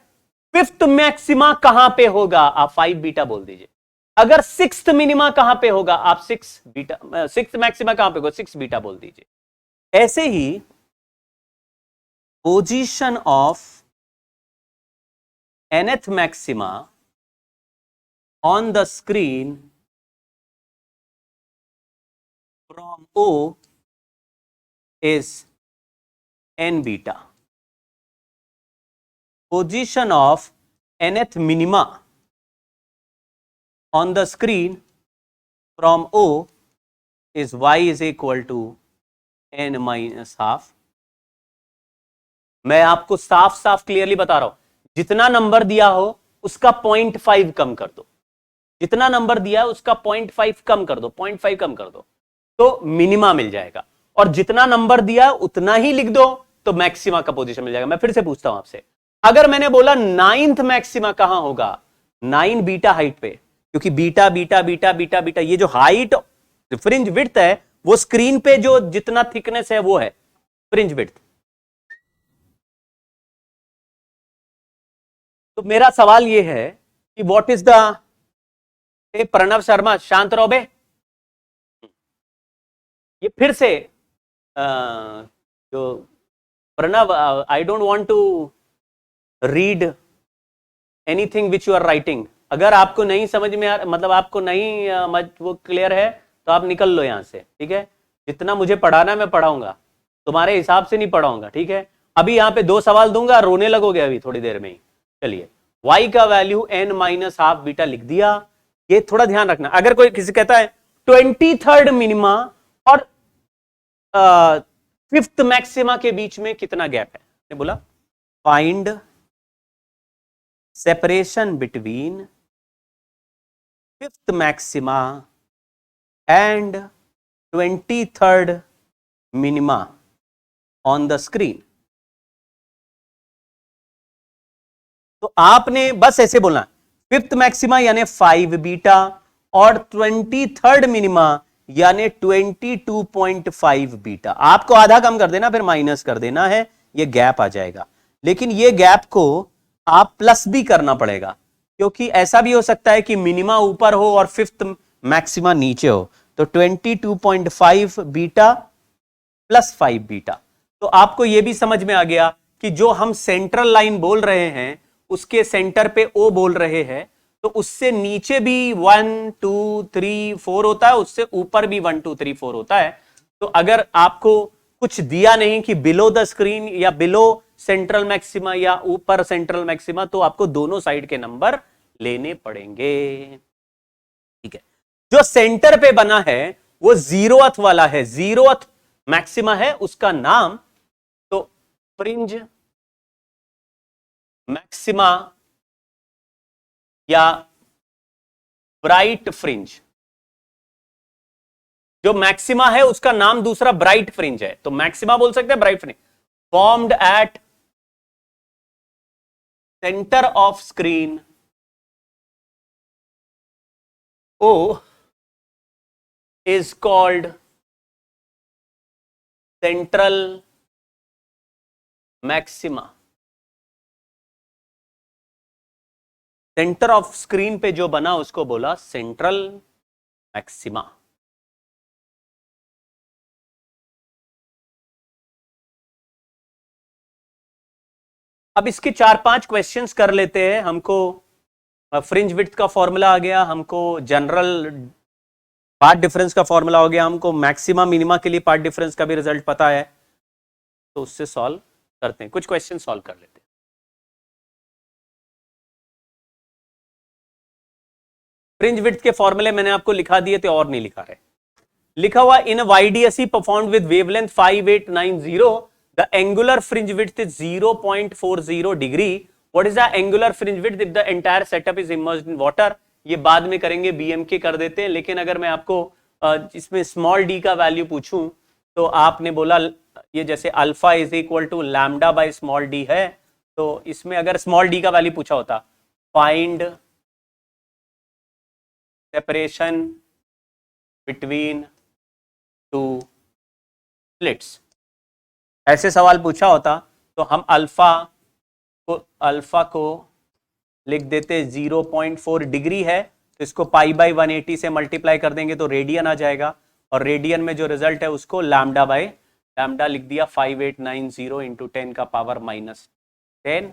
5th मैक्सिमा कहां पे होगा, आप 5 बीटा बोल दीजिए। अगर 6th मिनिमा कहां पे होगा, आप 6 बीटा, 6th मैक्सिमा कहां पे होगा, 6 बीटा बोल दीजिए। ऐसे ही position of nth maxima on the screen from O is n beta. Position of nth minima on the screen from O is y is equal to n minus half मैं आपको साफ साफ क्लियरली बता रहा हूं, जितना नंबर दिया हो उसका 0.5 कम कर दो, जितना नंबर दिया है उसका 0.5 कम कर दो, 0.5 कम कर दो तो मिनिमा मिल जाएगा, और जितना नंबर दिया उतना ही लिख दो तो मैक्सिमा का पोजीशन मिल जाएगा। मैं फिर से पूछता हूं आपसे, अगर मैंने बोला 9th मैक्सिमा कहां होगा, 9 बीटा हाइट पे, क्योंकि beta beta beta beta beta ये जो हाइट फ्रिंज विड्थ है वो स्क्रीन पे जो जितना थिकनेस है वो है फ्रिंज विड्थ। तो मेरा सवाल ये है कि what is the, Pranav Sharma शांत रहो बे, ये फिर से जो Pranav, I don't want to read anything which you are writing. अगर आपको नहीं समझ में मतलब आपको नहीं वो क्लियर है तो आप निकल लो यहां से, ठीक है। जितना मुझे पढ़ाना मैं पढ़ाऊंगा, तुम्हारे हिसाब से नहीं पढ़ाऊंगा, ठीक है। अभी यहां पे 2 सवाल दूंगा, रोने लगोगे अभी थोड़ी देर में ही। चलिए, y का value n minus half beta लिख दिया। ये थोड़ा ध्यान रखना, अगर कोई किसी कहता है 23rd मिनिमा और 5th मैक्सिमा के बीच में कितना गैप है, ने बोला find separation between 5th maxima and 23rd minima on the screen. तो आपने बस ऐसे बोलना, 5th मैक्सिमा यानी 5 बीटा और 23rd मिनिमा यानी 22.5 बीटा। आपको आधा कम कर देना, फिर माइनस कर देना है, ये गैप आ जाएगा। लेकिन ये गैप को आप प्लस भी करना पड़ेगा, क्योंकि ऐसा भी हो सकता है कि मिनिमा ऊपर हो और 5th मैक्सिमा नीचे हो। तो 22.5 बीटा प्लस 5 बीटा। तो आपको यह भी समझ में आ गया कि जो हम सेंट्रल लाइन बोल रहे हैं उसके सेंटर पे O बोल रहे हैं, तो उससे नीचे भी 1 2 3 4 होता है, उससे ऊपर भी 1 2 3 4 होता है। तो अगर आपको कुछ दिया नहीं कि बिलो द स्क्रीन या बिलो सेंट्रल मैक्सिमा या ऊपर सेंट्रल मैक्सिमा, तो आपको दोनों साइड के नंबर लेने पड़ेंगे, ठीक है। जो सेंटर पे बना है वो 0th वाला है, 0th मैक्सिमा है, उसका नाम तो फ्रिंज मैक्सिमा या ब्राइट फ्रिंज। जो मैक्सिमा है उसका नाम दूसरा ब्राइट फ्रिंज है, तो मैक्सिमा बोल सकते हैं, bright fringe. Formed at centre of screen O is called central maxima। Centre of screen पे जो बना उसको बोला सेंट्रल मैक्सिमा। अब इसके 4-5 क्वेश्चंस कर लेते हैं। हमको फ्रिंज विड्थ का फॉर्मूला आ गया, हमको जनरल पार्ट डिफरेंस का फॉर्मूला हो गया, हमको मैक्सिमा मिनिमा के लिए पार्ट डिफरेंस का भी रिजल्ट पता है, तो उससे सॉल्व करते हैं, कुछ क्वेश्चन सॉल्व कर लेते हैं। फ्रिंज विड्थ के फॉर्मूले मैंने आपको लिखा दिए थे और नहीं लिखा है, लिखा हुआ इन YDSE performed with wavelength 5890 the angular fringe width is 0.40 degree. What is the angular fringe width if the entire setup is emerged in water. ये बाद में करेंगे, BMK कर देते हैं। लेकिन अगर मैं आपको इसमें स्मॉल d का वैल्यू पूछूं तो आपने बोला ये जैसे alpha is equal to lambda by small d है, तो इसमें अगर स्मॉल d का वैल्यू पूछा होता, फाइंड सेपरेशन बिटवीन 2 स्लिट्स, ऐसे सवाल पूछा होता तो हम अल्फा को लिख देते 0.4 डिग्री है, तो इसको पाई बाई 180 से मल्टीप्लाई कर देंगे तो रेडियन आ जाएगा, और रेडियन में जो रिजल्ट है उसको लैम्डा बाय लैम्डा लिख दिया 5890 इंटू 10 का power -10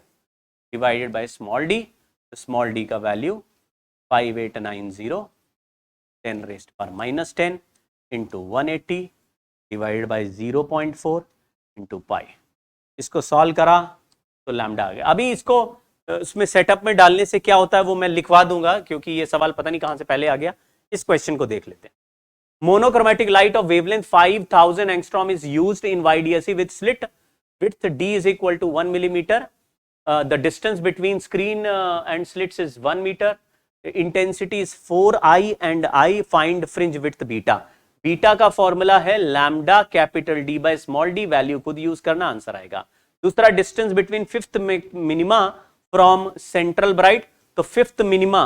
divided by small D. तो स्मॉल डी का वैल्यू 5890 10 रेस्ट पर -10 into 180 divided by 0.4 into pi. इसको सॉल्व करा तो लैम्डा आ गया। अभी इसको उसमें सेटअप में डालने से क्या होता है वो मैं लिखवा दूंगा, क्योंकि ये सवाल पता नहीं कहां से पहले आ गया। इस क्वेश्चन को देख लेते हैं। Monochromatic light of wavelength 5000 angstrom is used in YDSE with slit width d is equal to 1 millimeter, the distance between screen and slits is 1 meter, intensity is 4i and I, find fringe width beta. Beta का फॉर्मूला है lambda capital D by small D, value खुद यूज करना, आंसर आएगा। दूसरा distance between fifth minima from central bright, तो फिफ्थ मिनिमा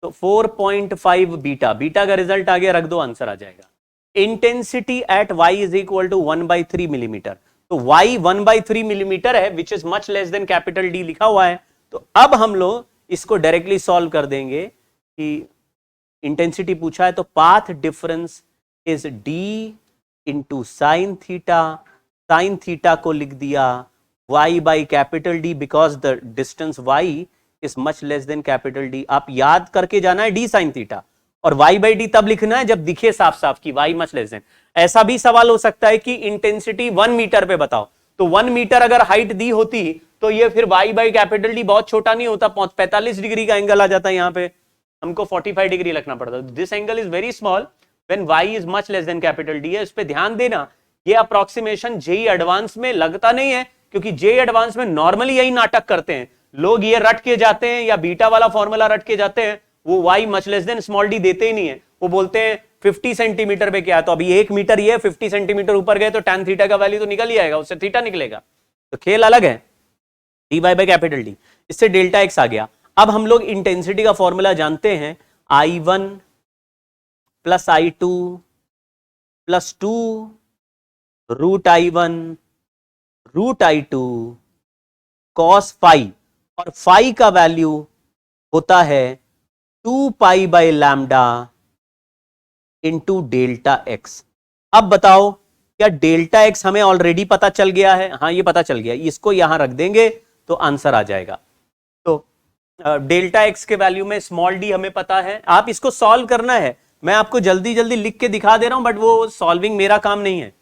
तो 4.5 बीटा, बीटा का रिजल्ट आ गया, रख दो, आंसर आ जाएगा। Intensity at y is equal to 1/3 millimetre, तो y 1/3 मिलीमीटर है, which is much less than capital D लिखा हुआ है। तो अब हम लोग इसको डायरेक्टली सॉल्व कर देंगे कि इंटेंसिटी पूछा है तो path difference is d into sine theta, sine theta को लिख दिया y by capital D because the distance y is much less than capital D। आप याद करके जाना है d साइन थीटा, और y बाई डी तब लिखना है जब दिखे साफ साफ कि y मच लेस देन। ऐसा भी सवाल हो सकता है कि इंटेंसिटी 1 मीटर पे बताओ, तो 1 मीटर अगर हाइट दी होती तो ये फिर y बाई कैपिटल D बहुत छोटा नहीं होता, 45 डिग्री का एंगल आ जाता है, यहाँ पे हमको 45 डिग्री रखना पड़ता है। This angle is very small when y is much less than capital D है। इस पे ध्यान देना, ये अप्रोक्सीमेशन जेई एडवांस में लगता नहीं है, क्योंकि जेई एडवांस में नॉर्मली यही नाटक करते हैं लोग, ये रट के जाते हैं या बीटा वाला फॉर्मूला रट के जाते हैं, वो y much less then small d देते ही नहीं है, वो बोलते हैं 50 सेंटीमीटर पे क्या है, तो अभी 1 मीटर ये 50 सेंटीमीटर ऊपर गए तो tan थीटा का वैल्यू तो निकल ही आएगा, उससे थीटा निकलेगा, तो खेल अलग है। dy बाय कैपिटल D, इससे डेल्टा x आ गया। अब हम लोग इंटेंसिटी का फॉर्मूला जानते हैं, I1 plus I2 plus 2 root I1 root I2 cos phi, और फाई का वैल्यू होता है 2 pi by lambda into delta x. अब बताओ क्या डेल्टा एक्स हमें ऑलरेडी पता चल गया है? हाँ ये पता चल गया, इसको यहां रख देंगे तो आंसर आ जाएगा। तो डेल्टा एक्स के वैल्यू में स्मॉल डी हमें पता है, आप इसको सॉल्व करना है, मैं आपको जल्दी जल्दी लिख के दिखा दे रहा हूं, बट वो सॉल्विंग मेरा काम नहीं है।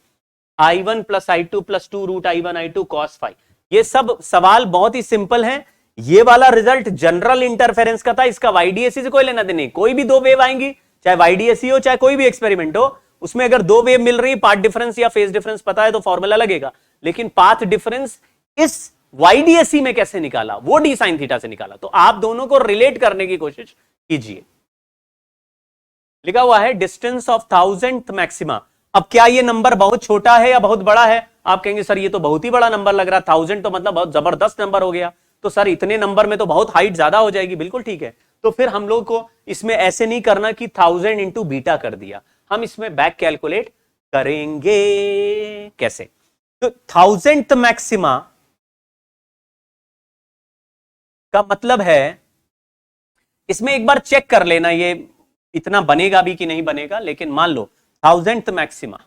I1 plus I2 plus 2 root I1 I2 cos phi, ये सब सवाल बहुत ही सिंपल है। ये वाला रिजल्ट जनरल इंटरफेरेंस का था, इसका YDSE से कोई लेना देना नहीं। कोई भी दो वेव आएंगी, चाहे YDSE हो चाहे कोई भी एक्सपेरिमेंट हो, उसमें अगर दो वेव मिल रही, पाथ डिफरेंस या फेज डिफरेंस पता है तो फॉर्मूला लगेगा, लेकिन पाथ डिफरेंस इस YDSE में कैसे निकाला, वो डी साइन थीटा से निकाला। तो आप दोनों को रिलेट करने की कोशिश कीजिए। लिखा हुआ है डिस्टेंस ऑफ 1000th मैक्सिमा। अब क्या ये नंबर बहुत छोटा है या बहुत बड़ा है? आप कहेंगे सर ये तो बहुत ही बड़ा नंबर लग रहा, 1000 तो मतलब बहुत जबरदस्त नंबर हो गया, तो सर इतने नंबर में तो बहुत हाइट ज्यादा हो जाएगी। बिल्कुल ठीक है, तो फिर हम लोग को इसमें ऐसे नहीं करना कि 1000 इंटू बीटा कर दिया, हम इसमें बैक कैलकुलेट करेंगे। कैसे? तो 1000th मैक्सिमा का मतलब है, इसमें एक बार चेक कर लेना ये इतना बनेगा भी कि नहीं बनेगा, लेकिन मान लो 1000th मैक्सिमा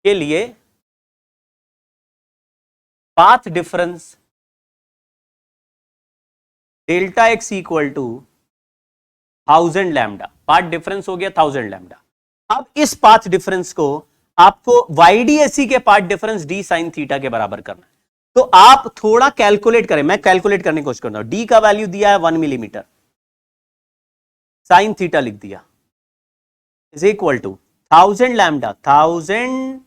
के लिए path difference delta x equal to 1000 lambda, path difference हो गया 1000 लैम्डा। अब इस पाथ डिफरेंस को आपको YDSE के path difference D sine theta के बराबर करना है, तो आप थोड़ा कैलकुलेट करें, मैं कैलकुलेट करने की कोशिश करता हूं। डी का वैल्यू दिया है 1 मिलीमीटर, साइन थीटा लिख दिया is equal to 1000 lambda, 1000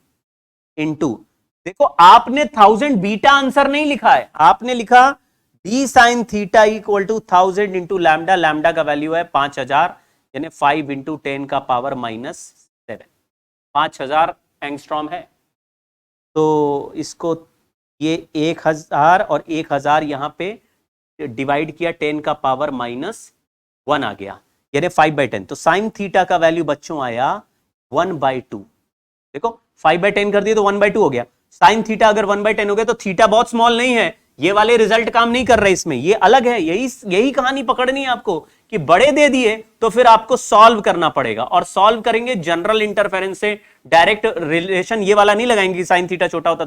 into, देखो आपने 1000 बीटा आंसर नहीं लिखा है, आपने लिखा D sine theta equal to 1000 into lambda, lambda का वैल्यू है 5000, यानी 5 इंटू 10 का पावर -7, 5000 एंगस्ट्रॉम है। तो इसको ये 1000 और 1000 यहां पे डिवाइड किया, 10 का पावर -1 आ गया, यानी 5/10। तो साइन थीटा का वैल्यू बच्चों आया 1/2। देखो 5/10 कर दिए तो 1/2 हो गया। साइन थीटा अगर 1/10 हो गया तो थीटा बहुत स्मॉल नहीं है, ये वाले रिजल्ट काम नहीं कर रहे इसमें, ये अलग है। यही कहानी पकड़नी है आपको कि बड़े दे दिए तो फिर आपको सॉल्व करना पड़ेगा, और सॉल्व करेंगे जनरल इंटरफेरेंस से, डायरेक्ट रिलेशन ये वाला नहीं लगाएंगे साइन थीटा छोटा होता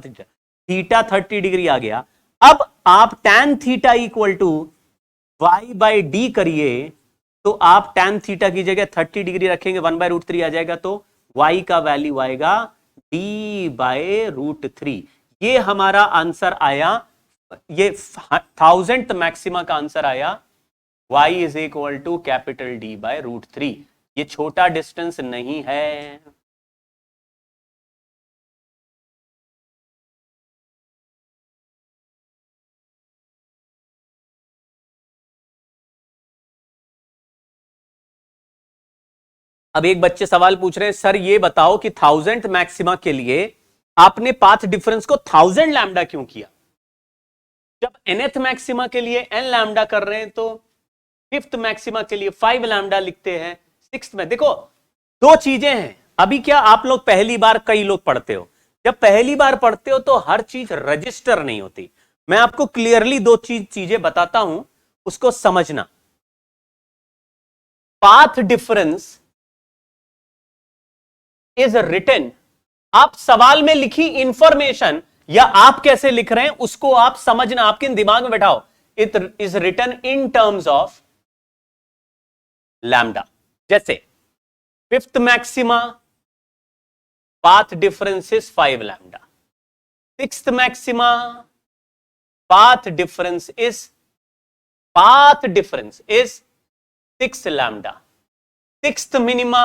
थीटा 30 डिग्री आ गया। अब आप tan theta equal to y/d करिए, तो आप tan थीटा की जगह 30 डिग्री रखेंगे, 1/√3 आ जाएगा, तो y का वैल्यू आएगा d/√3। ये हमारा आंसर आया, ये 1000th मैक्सिमा का आंसर आया y is equal to capital D/√3। ये छोटा डिस्टेंस नहीं है। अब एक बच्चे सवाल पूछ रहे हैं, सर ये बताओ कि 1000th मैक्सिमा के लिए आपने पाथ डिफरेंस को 1000 लैम्डा क्यों किया? जब nth मैक्सिमा के लिए n लैम्डा कर रहे हैं तो 5th मैक्सिमा के लिए 5 लैम्डा लिखते हैं। 6th में देखो दो चीजें हैं। अभी क्या आप लोग पहली बार, कई लोग पढ़ते हो, जब पहली बार पढ़ते हो तो हर चीज रजिस्टर नहीं होती। मैं आपको क्लियरली दो चीजें बताता हूं, उसको समझना। पाथ डिफरेंस इज रिटन, आप सवाल में लिखी इंफॉर्मेशन या आप कैसे लिख रहे हैं उसको आप समझना, आपके दिमाग में बैठाओ। It is written in terms of lambda. जैसे 5th maxima path difference is 5 lambda, 6th maxima path difference is 6 lambda, 6th minima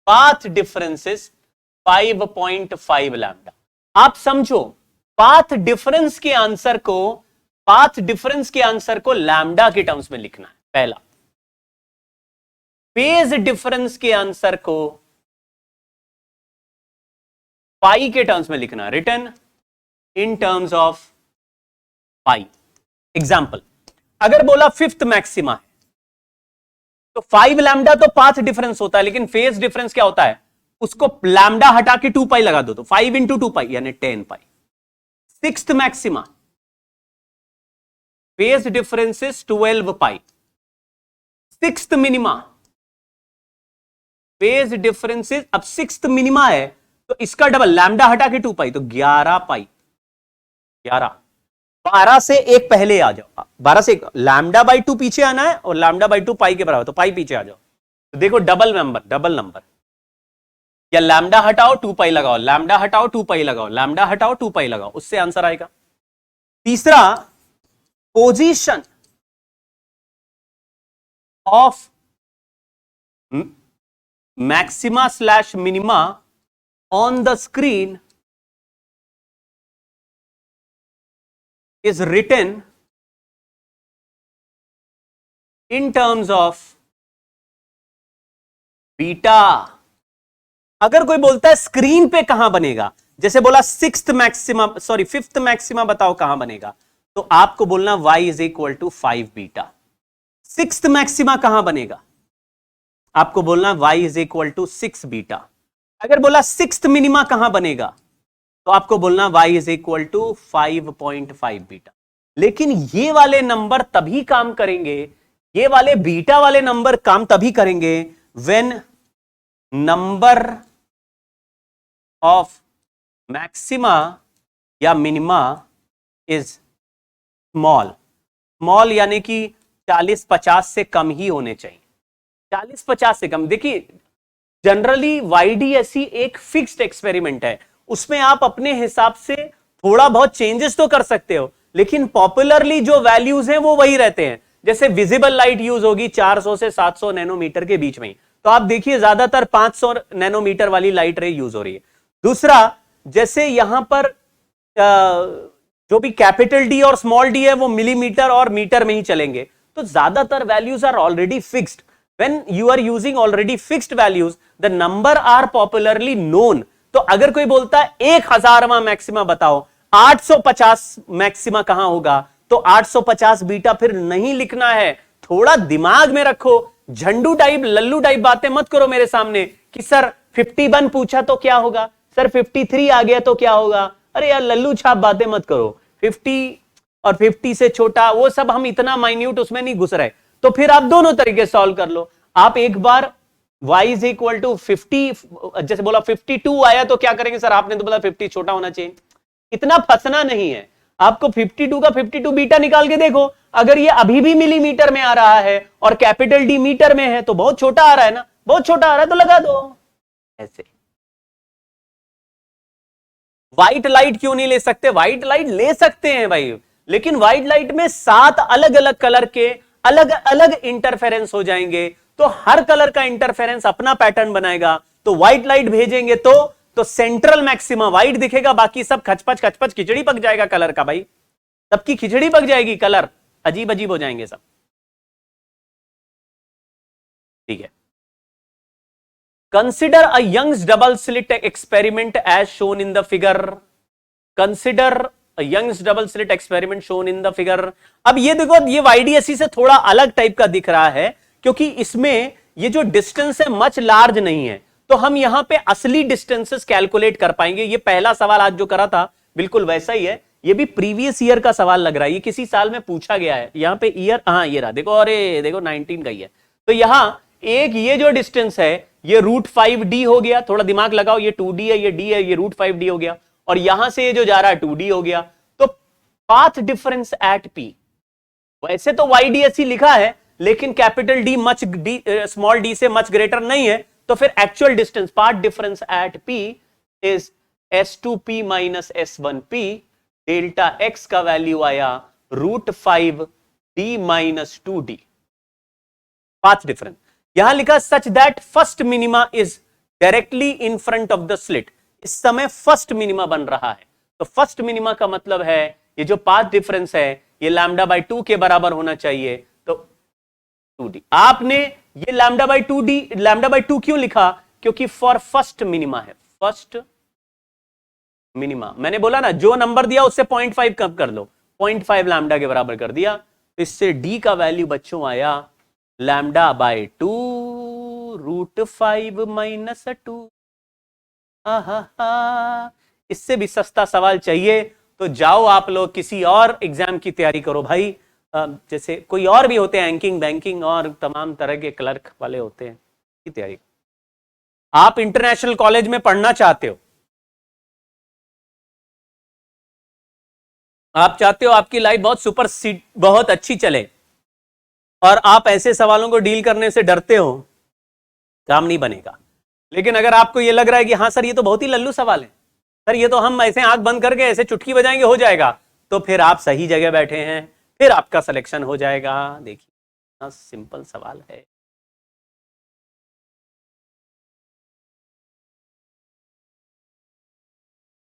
path difference is 5.5 lambda. आप समझो पाथ डिफरेंस के आंसर को लैम्डा के टर्म्स में लिखना है पहला। फेज डिफरेंस के आंसर को पाई के टर्म्स में लिखना, written in terms of pi. Example, अगर बोला 5th मैक्सिमा है तो 5 लैम्डा तो पाथ डिफरेंस होता है, लेकिन फेज डिफरेंस क्या होता है, उसको लैम्डा हटा के 2 पाई लगा दो तो 5 इंटू 2 पाई यानी 10 पाई। 6th maxima phase difference is 12 pi. 6th minima phase difference is, अब 6th मिनिमा है तो इसका डबल लैम्डा हटा के 2 पाई तो 11 पाई। 11, 12 से एक पहले आ जाओ, 12 से एक, लैम्डा बाई 2 पीछे आना है और लैम्डा बाई 2 पाई के बराबर, तो पाई पीछे आ जाओ तो देखो डबल नंबर, या लैम्डा हटाओ 2 पाई लगाओ, लैम्डा हटाओ 2 पाई लगाओ, लैम्डा हटाओ 2 पाई लगाओ, उससे आंसर आएगा। तीसरा, position of maxima slash minima on the screen is written in terms of beta. अगर कोई बोलता है स्क्रीन पे कहां बनेगा, जैसे बोला 5th मैक्सिमा बताओ कहां बनेगा, तो आपको बोलना y is equal to 5 beta. 6th maxima कहां बनेगा, आपको बोलना y is equal to 6 beta. अगर बोला 6th मिनिमा कहां बनेगा तो आपको बोलना y is equal to 5.5 beta. लेकिन ये वाले नंबर तभी काम करेंगे, ये वाले बीटा वाले नंबर काम तभी करेंगे व्हेन नंबर ऑफ मैक्सिमा या मिनिमा इज स्मॉल यानी कि 40-50 से कम ही होने चाहिए। 40-50 से कम। देखिए जनरली YDSE एक फिक्स्ड एक्सपेरिमेंट है, उसमें आप अपने हिसाब से थोड़ा बहुत चेंजेस तो कर सकते हो, लेकिन पॉपुलरली जो वैल्यूज हैं वो वही रहते हैं। जैसे विजिबल लाइट यूज होगी 400 से 700 नैनोमीटर के बीच में, तो आप देखिए ज्यादातर 500 नैनोमीटर वाली लाइट रे यूज हो रही है। दूसरा, जैसे यहां पर जो भी कैपिटल डी और स्मॉल डी है वो मिलीमीटर और मीटर में ही चलेंगे, तो ज्यादातर values are already fixed. When you are using already fixed values, the number are popularly known. तो अगर कोई बोलता है 1000वां मैक्सिमा बताओ, 850 मैक्सिमा कहां होगा, तो 850 बीटा फिर नहीं लिखना है। थोड़ा दिमाग में रखो, झंडू टाइप लल्लू टाइप बातें मत करो मेरे सामने कि सर 51 पूछा तो क्या होगा, सर 53 आ गया तो क्या होगा। अरे यार लल्लू छाप बातें मत करो। 50 और 50 से छोटा वो सब हम इतना माइन्यूट उसमें नहीं घुस रहे। तो फिर आप दोनों तरीके सॉल्व कर लो। आप एक बार y इज इक्वल टू 50, जैसे बोला 52 आया तो क्या करेंगे, सर आपने तो बोला 50 छोटा होना चाहिए। इतना फंसना नहीं है, आपको 52 का 52 बीटा निकाल के देखो, अगर ये अभी भी मिलीमीटर में आ रहा है और कैपिटल डी मीटर में है तो बहुत छोटा आ रहा है ना, बहुत छोटा आ रहा है तो लगा दो। ऐसे व्हाइट लाइट क्यों नहीं ले सकते? व्हाइट लाइट ले सकते हैं भाई, लेकिन व्हाइट लाइट में 7 अलग अलग कलर के अलग अलग इंटरफेरेंस हो जाएंगे, तो हर कलर का इंटरफेरेंस अपना पैटर्न बनाएगा। तो व्हाइट लाइट भेजेंगे तो सेंट्रल मैक्सिमा व्हाइट दिखेगा, बाकी सब खचपच खिचड़ी पक जाएगा कलर का भाई, सबकी खिचड़ी पक जाएगी, कलर अजीब अजीब हो जाएंगे सब। ठीक है। Consider a Young's double slit experiment as shown in the figure. Consider a Young's double slit experiment shown in the figure. अब ये देखो, ये YDSE से थोड़ा अलग टाइप का दिख रहा है, क्योंकि इसमें ये जो डिस्टेंस है मच लार्ज नहीं है, तो हम यहां पे असली डिस्टेंसेस कैलकुलेट कर पाएंगे। ये पहला सवाल आज जो करा था बिल्कुल वैसा ही है, ये भी प्रीवियस ईयर का सवाल लग रहा है, ये किसी साल में पूछा गया है। यहां पे ईयर, हाँ ये रहा, देखो, अरे देखो 19 का ही है। तो यहां एक ये जो डिस्टेंस है ये √5d हो गया, थोड़ा दिमाग लगाओ, ये 2d है, ये d है, ये √5d हो गया, और यहां से ये जो जा रहा है 2d हो गया। तो पाथ डिफरेंस एट p, वैसे तो YDSE लिखा है, लेकिन capital D much D, small d से मच ग्रेटर नहीं है, तो फिर actual distance path difference at p is S2p minus S1p। Delta x का वैल्यू आया √5d minus 2d। Path difference यहां लिखा such that first minima is directly in front of the slit. इस समय फर्स्ट मिनिमा बन रहा है, तो फर्स्ट मिनिमा का मतलब है ये जो पाथ डिफरेंस है ये λ/2 के बराबर होना चाहिए, तो 2d। आपने ये λ/2 क्यों लिखा? क्योंकि फॉर फर्स्ट मिनिमा है, फर्स्ट मिनिमा। मैंने बोला ना, जो नंबर दिया उससे 0.5 कम कर लो, 0.5 लैम्डा के बराबर कर दिया, तो इससे d का वैल्यू बच्चों आया λ/2 √5 माइनस 2। इससे भी सस्ता सवाल चाहिए तो जाओ आप लोग किसी और एग्जाम की तैयारी करो भाई, जैसे कोई और भी होते हैं, बैंकिंग बैंकिंग और तमाम तरह के क्लर्क वाले होते हैं, की तैयारी। आप इंटरनेशनल कॉलेज में पढ़ना चाहते हो, आप चाहते हो आपकी लाइफ बहुत सुपर सीट, बहुत अच्छी चले, और आप ऐसे सवालों को डील करने से डरते हो, काम नहीं बनेगा। लेकिन अगर आपको ये लग रहा है कि हाँ सर ये तो बहुत ही लल्लू सवाल है, सर ये तो हम ऐसे आंख बंद करके ऐसे चुटकी बजाएंगे हो जाएगा, तो फिर आप सही जगह बैठे हैं, फिर आपका सिलेक्शन हो जाएगा। देखिए सिंपल सवाल है।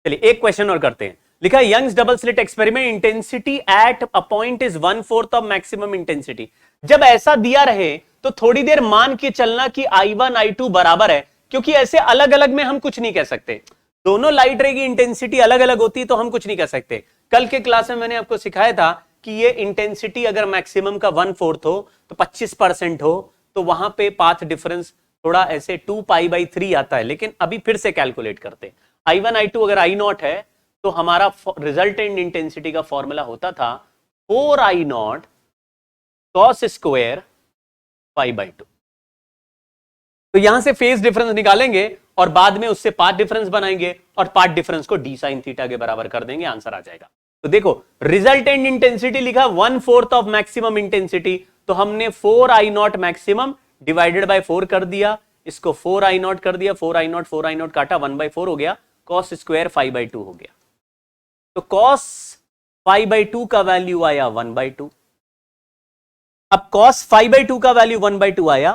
चलिए एक क्वेश्चन और करते हैं। लिखा है Young's double slit experiment intensity at a point is 1/4 of maximum intensity. जब ऐसा दिया रहे तो थोड़ी देर मान के चलना कि I1 I2 बराबर है, क्योंकि ऐसे अलग अलग में हम कुछ नहीं कह सकते, दोनों लाइट रे की इंटेंसिटी अलग अलग होती है तो हम कुछ नहीं कह सकते। कल के क्लास में मैंने आपको सिखाया था कि ये इंटेंसिटी अगर मैक्सिमम का 1/4 हो तो 25% हो, तो वहां पे पाथ डिफरेंस थोड़ा ऐसे 2π/3 आता है। लेकिन अभी फिर से कैलकुलेट करते हैं, I1 I2 अगर I0 है तो हमारा रिजल्टेंट इंटेंसिटी का फॉर्मूला होता था 4I0 cos स्क्वायर π/2। तो यहां से फेज डिफरेंस निकालेंगे और बाद में उससे पाथ डिफरेंस बनाएंगे और पाथ डिफरेंस को d sin थीटा के बराबर कर देंगे, आंसर आ जाएगा। तो देखो रिजल्टेंट इंटेंसिटी लिखा 1/4 ऑफ मैक्सिमम इंटेंसिटी, तो हमने 4I0 मैक्सिमम डिवाइडेड बाय 4 कर दिया, इसको 4I0 कर दिया, 4I0 काटा 1/4 हो गया, cos स्क्वायर π/2 हो गया। तो cos π/2 का वैल्यू आया 1/2। अब cos π/2 का वैल्यू 1/2 आया,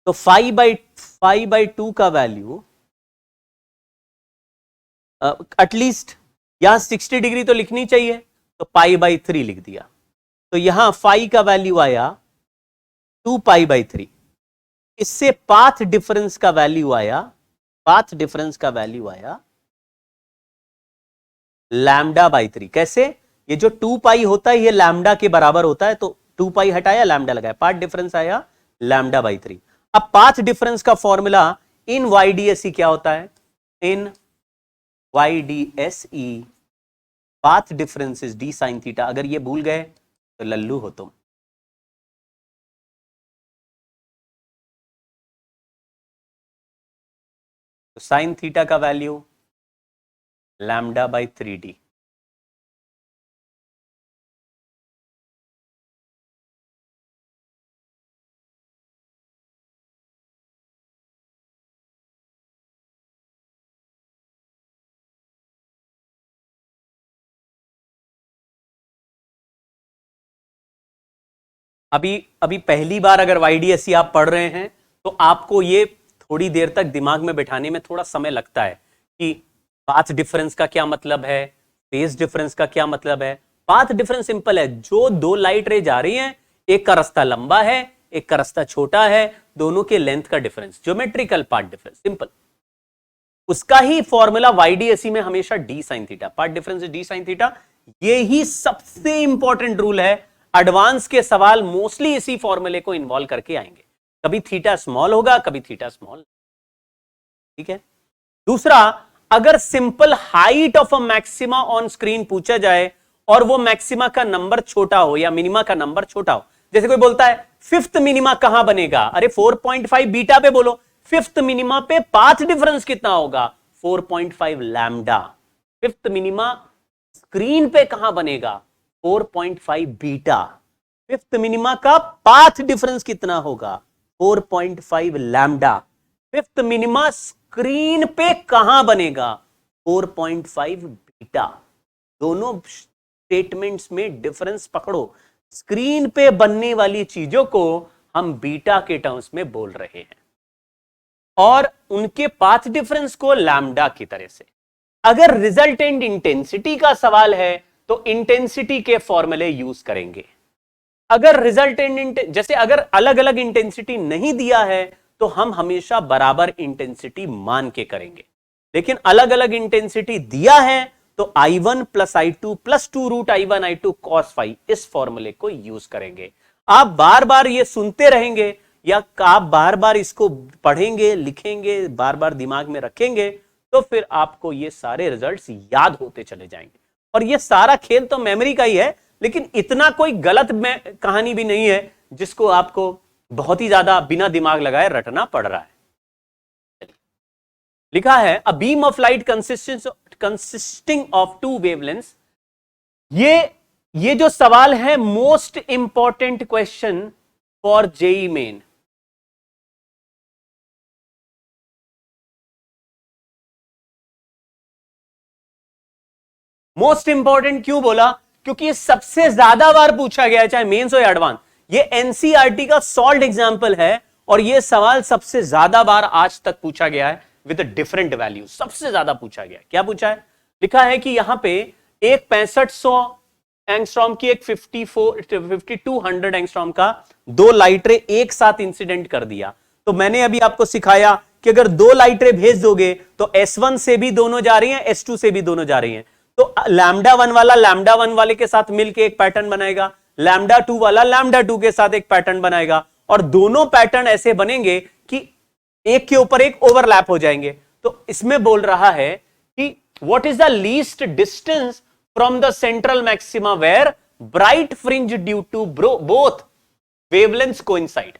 तो π/2 का वैल्यू एटलीस्ट यहां 60 डिग्री तो लिखनी चाहिए, तो π/3 लिख दिया, तो यहां फाई का वैल्यू आया 2π/3। इससे पाथ डिफरेंस का वैल्यू आया, पाथ डिफरेंस का वैल्यू आया λ/3। कैसे? ये जो 2π होता है ये लैम्डा के बराबर होता है, तो 2π हटाया, लैम्डा लगाया, पाथ डिफरेंस आया λ/3। अब पाथ डिफरेंस का फॉर्मूला इन YDSE क्या होता है? इन YDSE path difference is d sin theta. अगर ये भूल गए तो लल्लू हो तुम। तो साइन थीटा का वैल्यू λ/3d। अभी पहली बार अगर YDSE आप पढ़ रहे हैं तो आपको ये थोड़ी देर तक दिमाग में बैठाने में थोड़ा समय लगता है कि पाथ डिफरेंस का क्या मतलब है, फेज डिफरेंस का क्या मतलब है। पाथ डिफरेंस सिंपल है, जो दो लाइट रे जा रही हैं, एक का रास्ता लंबा है, एक का रास्ता छोटा है, दोनों के लेंथ का difference, geometrical part difference, simple. उसका ही फॉर्मूला YDSE में हमेशा d sin theta, path difference d sin theta. ये ही सबसे इंपॉर्टेंट रूल है, एडवांस के सवाल मोस्टली इसी फॉर्मूले को इन्वॉल्व करके आएंगे, कभी थीटा स्मॉल होगा, कभी थीटा स्मॉल, ठीक है। दूसरा, अगर simple height of a maxima on screen पूछा जाए और वो मैक्सिमा का नंबर छोटा हो या मिनिमा का नंबर छोटा हो, जैसे कोई बोलता है फिफ्थ मिनिमा कहां बनेगा, अरे 4.5 बीटा पे बोलो, फिफ्थ मिनिमा पे पाथ डिफरेंस कितना होगा, 4.5 लैम्डा। फिफ्थ मिनिमा स्क्रीन पे कहां बनेगा, 4.5 बीटा। फिफ्थ मिनिमा का पाथ डिफरेंस कितना होगा, 4.5 लैम्डा। फिफ्थ मिनिमा स्क्रीन पे कहां बनेगा, 4.5 बीटा। दोनों स्टेटमेंट्स में डिफरेंस पकड़ो, स्क्रीन पे बनने वाली चीजों को हम बीटा के टर्म्स में बोल रहे हैं और उनके पाथ डिफरेंस को लैम्डा की तरह से। अगर रिजल्टेंट इंटेंसिटी का सवाल है तो इंटेंसिटी के फॉर्मूले यूज करेंगे। अगर रिजल्टेंट जैसे अगर अलग अलग इंटेंसिटी नहीं दिया है तो हम हमेशा बराबर इंटेंसिटी मान के करेंगे, लेकिन अलग अलग इंटेंसिटी दिया है तो I1 plus I2 plus 2 root I1 I2 cos phi, इस फॉर्मूले को यूज करेंगे। आप बार बार ये सुनते रहेंगे या आप बार बार इसको पढ़ेंगे, लिखेंगे, बार बार दिमाग में रखेंगे, तो फिर आपको ये सारे रिजल्ट्स याद होते चले जाएंगे। और ये सारा खेल तो मेमोरी का ही है, लेकिन इतना कोई गलत में कहानी भी नहीं है जिसको आपको बहुत ही ज्यादा बिना दिमाग लगाए रटना पड़ रहा है। लिखा है a beam of light consisting of two wavelengths. ये जो सवाल है most important question for JEE Main. Most important क्यों बोला, क्योंकि ये सबसे ज्यादा बार पूछा गया है, चाहे मेंस हो या एडवांस। ये एनसीईआरटी का सॉल्व एग्जांपल है और ये सवाल सबसे ज्यादा बार आज तक पूछा गया है विद डिफरेंट वैल्यू, सबसे ज्यादा पूछा गया है। क्या पूछा है, लिखा है कि यहां पे एक 6500 एंगस्ट्रॉम की एक 5200 एंगस्ट्रॉम का दो लाइट रे एक साथ इंसिडेंट कर दिया। तो मैंने अभी आपको सिखाया कि अगर दो लाइट रे भेज दोगे तो S1 से भी दोनों जा रही हैं, S2 से भी दोनों जा रही हैं, तो लैम्डा 1 वाला लैम्डा 1 वाले के साथ मिलके एक पैटर्न बनाएगा, लैम्डा 2 वाला लैम्डा 2 के साथ एक पैटर्न बनाएगा, और दोनों पैटर्न ऐसे बनेंगे कि एक के ऊपर एक ओवरलैप हो जाएंगे। तो इसमें बोल रहा है कि what is the least distance from the central maxima where bright fringe due to both wavelengths coincide.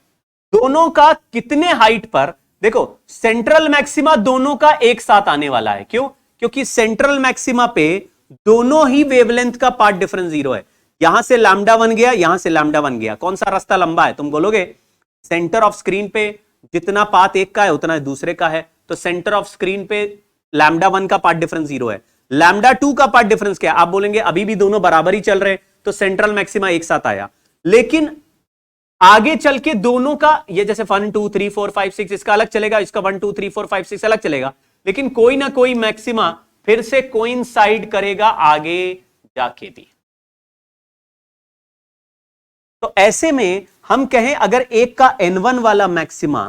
दोनों का कितने हाइट पर, देखो सेंट्रल मैक्सिमा दोनों का एक साथ आने वाला है, क्यों, क्योंकि सेंट्रल मैक्सिमा पे दोनों ही वेवलेंथ का पार्ट डिफरेंस 0 है। यहां से लैम्डा 1 गया, यहां से लैम्डा 1 गया, कौन सा रास्ता लंबा है, तुम बोलोगे सेंटर ऑफ स्क्रीन पे जितना पाथ एक का है उतना दूसरे का है, तो सेंटर ऑफ स्क्रीन पे लैम्डा 1 का पार्ट डिफरेंस 0 है, लैम्डा 2 का पार्ट डिफरेंस क्या है, आप बोलेंगे अभी भी दोनों बराबर ही चल रहे, तो सेंट्रल मैक्सिमा एक साथ आया। लेकिन आगे चल के दोनों का ये जैसे 1 2 3 4 5 6 इसका अलग चलेगा, इसका 1 2 3 4 5 6 अलग चलेगा, लेकिन कोई ना कोई मैक्सिमा फिर से कोइंसाइड करेगा आगे जाके भी। तो ऐसे में हम कहें अगर एक का N1 वाला maxima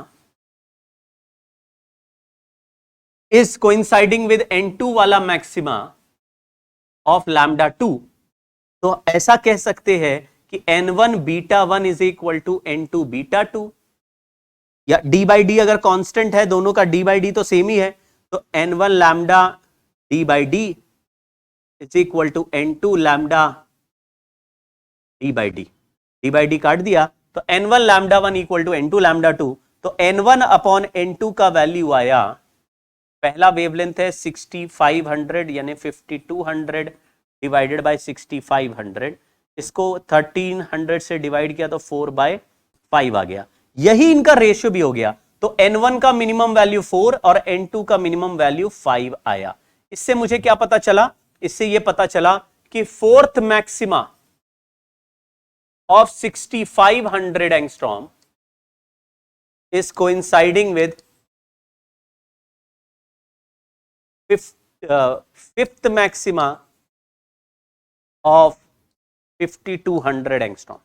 is coinciding with N2 वाला मैक्सिमा ऑफ लैम्डा 2, तो ऐसा कह सकते हैं कि N1 beta 1 is equal to N2 beta 2, या डी बाई डी अगर कांस्टेंट है, दोनों का डी बाई डी तो सेम ही है, तो N1 lambda D by D is equal to N2 lambda D by D, D by D काट दिया तो N1 lambda 1 equal to N2 lambda 2, तो N1 अपॉन N2 का वैल्यू आया, पहला वेवलेंथ है 6500 यानी 5200 डिवाइडेड बाय 6500, इसको 1300 से डिवाइड किया तो 4/5 आ गया, यही इनका रेशियो भी हो गया। तो N1 का मिनिमम वैल्यू 4 और N2 का मिनिमम वैल्यू 5 आया। इससे मुझे क्या पता चला, इससे यह पता चला कि fourth maxima of 6500 angstrom is coinciding with fifth maxima of 5200 angstrom.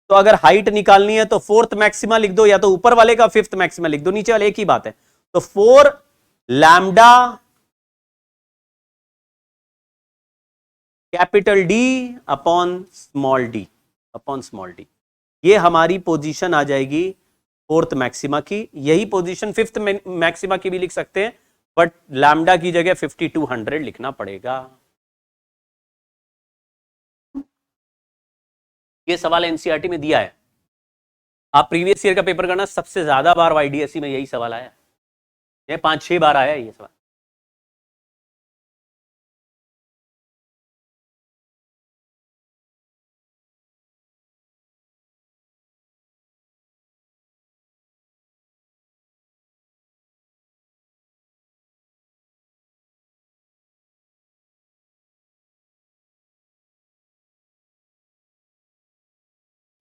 तो अगर हाइट निकालनी है तो फोर्थ मैक्सिमा लिख दो, या तो ऊपर वाले का फिफ्थ मैक्सिमा लिख दो, नीचे वाले एक ही बात है। तो 4 lambda capital D upon small D, ये हमारी पोजीशन आ जाएगी फोर्थ मैक्सिमा की। यही पोजीशन फिफ्थ मैक्सिमा की भी लिख सकते हैं, बट लैम्डा की जगह 5200 लिखना पड़ेगा। ये सवाल एनसीईआरटी में दिया है, आप प्रीवियस ईयर का पेपर करना, सबसे ज्यादा बार वाईडीएसई में यही सवाल आया, ये 5-6 बार आया ये सवाल।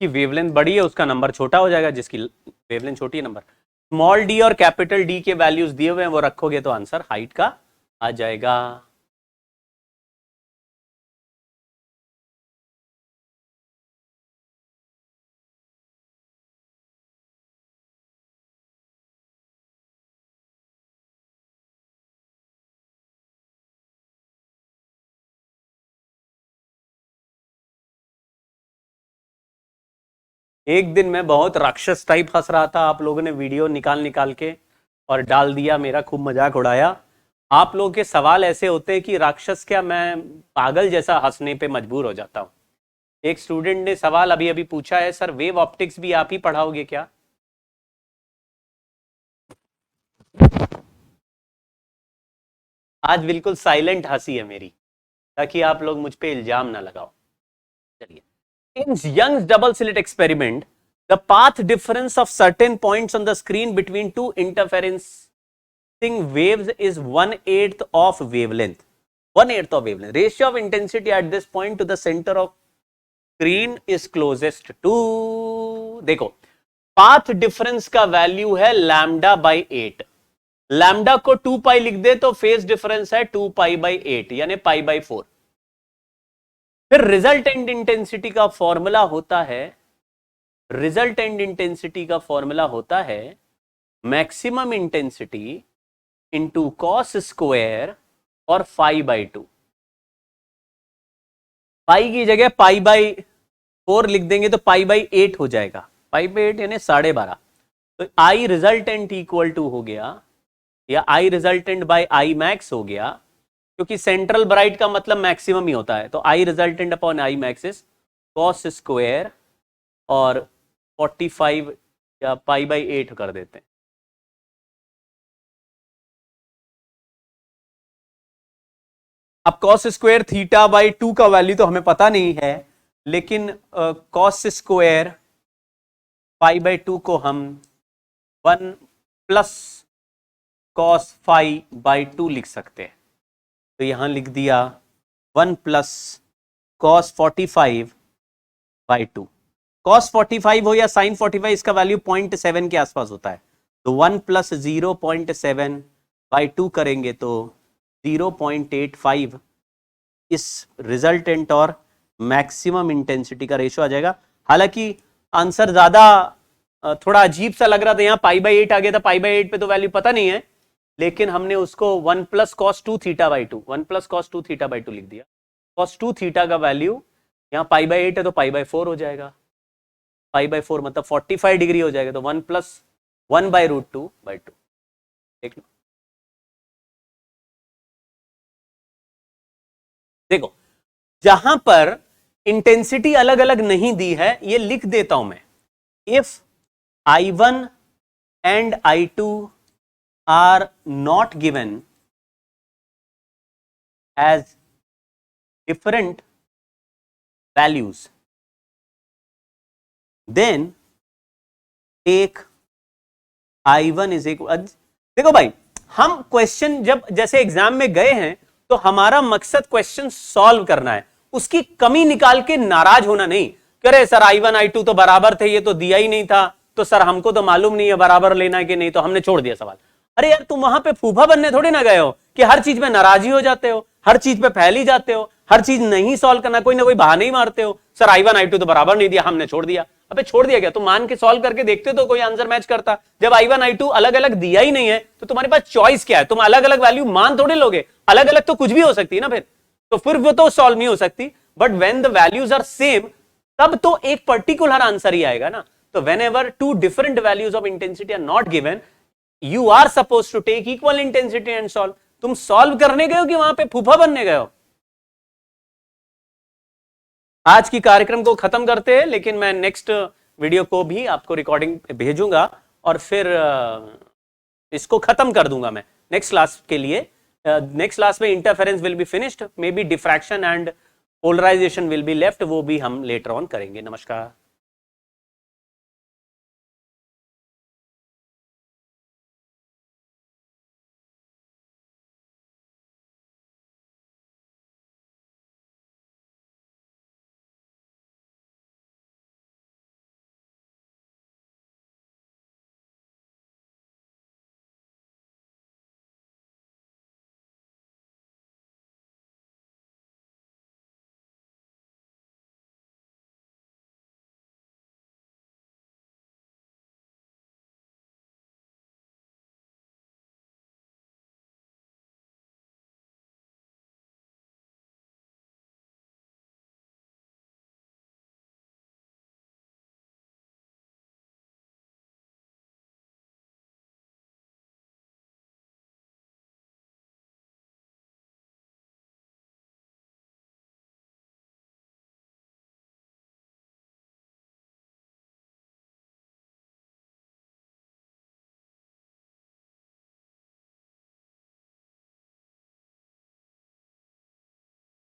की वेवलेंथ बड़ी है उसका नंबर छोटा हो जाएगा, जिसकी वेवलेंथ छोटी है नंबर। स्मॉल डी और कैपिटल डी के वैल्यूज दिए हुए हैं, वो रखोगे तो आंसर हाइट का आ जाएगा। एक दिन मैं बहुत राक्षस टाइप हंस रहा था, आप लोगों ने वीडियो निकाल निकाल के और डाल दिया, मेरा खूब मजाक उड़ाया। आप लोगों के सवाल ऐसे होते हैं कि राक्षस क्या, मैं पागल जैसा हंसने पे मजबूर हो जाता हूं। एक स्टूडेंट ने सवाल अभी अभी पूछा है, सर वेव ऑप्टिक्स भी आप ही पढ़ाओगे क्या? आज बिल्कुल साइलेंट हंसी है मेरी, ताकि आप लोग मुझ पे इल्जाम ना लगाओ। चलिए, in Young's double slit experiment, the path difference of certain points on the screen between two interferencing waves is 1/8 of wavelength. 1/8 of wavelength. Ratio of intensity at this point to the center of screen is closest to, देखो पाथ डिफरेंस का वैल्यू है लैम्डा बाई 8। लैम्डा को 2 पाई लिख दे तो फेज डिफरेंस है 2 पाई बाई 8 यानी पाई बाई 4। फिर रिजल्टेंट इंटेंसिटी का फॉर्मूला होता है, maximum intensity into cos square और पाई बाई 2। पाई की जगह पाई बाई 4 लिख देंगे तो पाई बाई 8 हो जाएगा, पाई बाई 8 यानी 12.5। तो आई रिजल्टेंट इक्वल टू हो गया, या आई रिजल्टेंट बाय आई मैक्स हो गया, क्योंकि सेंट्रल ब्राइट का मतलब मैक्सिमम ही होता है। तो I resultant upon I max is cos square और 45 या पाई बाई 8 कर देते हैं। अब कॉस स्क्वायर थीटा बाई 2 का वैल्यू तो हमें पता नहीं है, लेकिन कॉस स्क्वायर पाई बाई 2 को हम 1 प्लस कॉस फाई बाई 2 लिख सकते हैं। तो यहां लिख दिया 1 प्लस कॉस 45 बाई 2। कॉस 45 हो या साइन 45, इसका वैल्यू 0.7 के आसपास होता है। तो 1 प्लस 0.7 बाई 2 करेंगे तो 0.85 इस रिजल्टेंट और मैक्सिमम इंटेंसिटी का रेशियो आ जाएगा। हालांकि आंसर ज्यादा थोड़ा अजीब सा लग रहा था, यहाँ पाई बाई 8 आ गया था, पाई बाई 8 पे तो वैल्यू पता नहीं है, लेकिन हमने उसको 1 plus cos 2 theta by 2, 1 plus cos 2 theta by 2 लिख दिया। कॉस 2 थीटा का वैल्यू यहाँ पाई बाई 8 है तो पाई बाई 4 हो जाएगा, पाई बाई 4 मतलब 45 डिग्री हो जाएगा। तो 1 प्लस 1 बाई रूट 2 बाई 2, देख लो। देखो जहां पर इंटेंसिटी अलग अलग नहीं दी है, ये लिख देता हूं मैं, if I1 and I2 are not given as different values, then take I1 is equal। देखो भाई, हम क्वेश्चन जब जैसे एग्जाम में गए हैं तो हमारा मकसद क्वेश्चन सॉल्व करना है, उसकी कमी निकाल के नाराज होना नहीं। करे सर I1 I2 तो बराबर थे, ये तो दिया ही नहीं था, तो सर हमको तो मालूम नहीं है बराबर लेना है कि नहीं, तो हमने छोड़ दिया सवाल। अरे यार तुम वहां पे फूफा बनने थोड़ी ना गए हो कि हर चीज में नाराज ही हो जाते हो, हर चीज पे फैल ही जाते हो, हर चीज नहीं सॉल्व करना, कोई ना कोई बहाने ही मारते हो। सर I1 I2 तो बराबर नहीं दिया, हमने छोड़ दिया। अबे छोड़ दिया गया, तो मान के सॉल्व करके देखते तो कोई आंसर मैच करता। जब I1 I2 अलग अलग दिया ही नहीं है तो तुम्हारे पास चॉइस क्या है? तुम अलग अलग वैल्यू मान थोड़े लोगे, अलग अलग तो कुछ भी हो सकती है ना, फिर वो तो सॉल्व नहीं हो सकती। But when the values are same तब तो एक पर्टिकुलर आंसर ही आएगा ना। तो whenever two different values of intensity are not given, you are suppose to take equal intensity and solve. तुम सॉल्व करने गए हो कि वहां पे फूफा बनने गए हो? आज की कार्यक्रम को खत्म करते हैं, लेकिन मैं नेक्स्ट वीडियो को भी आपको रिकॉर्डिंग भेजूंगा और फिर इसको खत्म कर दूंगा मैं नेक्स्ट क्लास के लिए। नेक्स्ट क्लास में interference will be finished, may be diffraction and polarisation will be left, वो भी हम लेटर ऑन करेंगे। नमस्कार।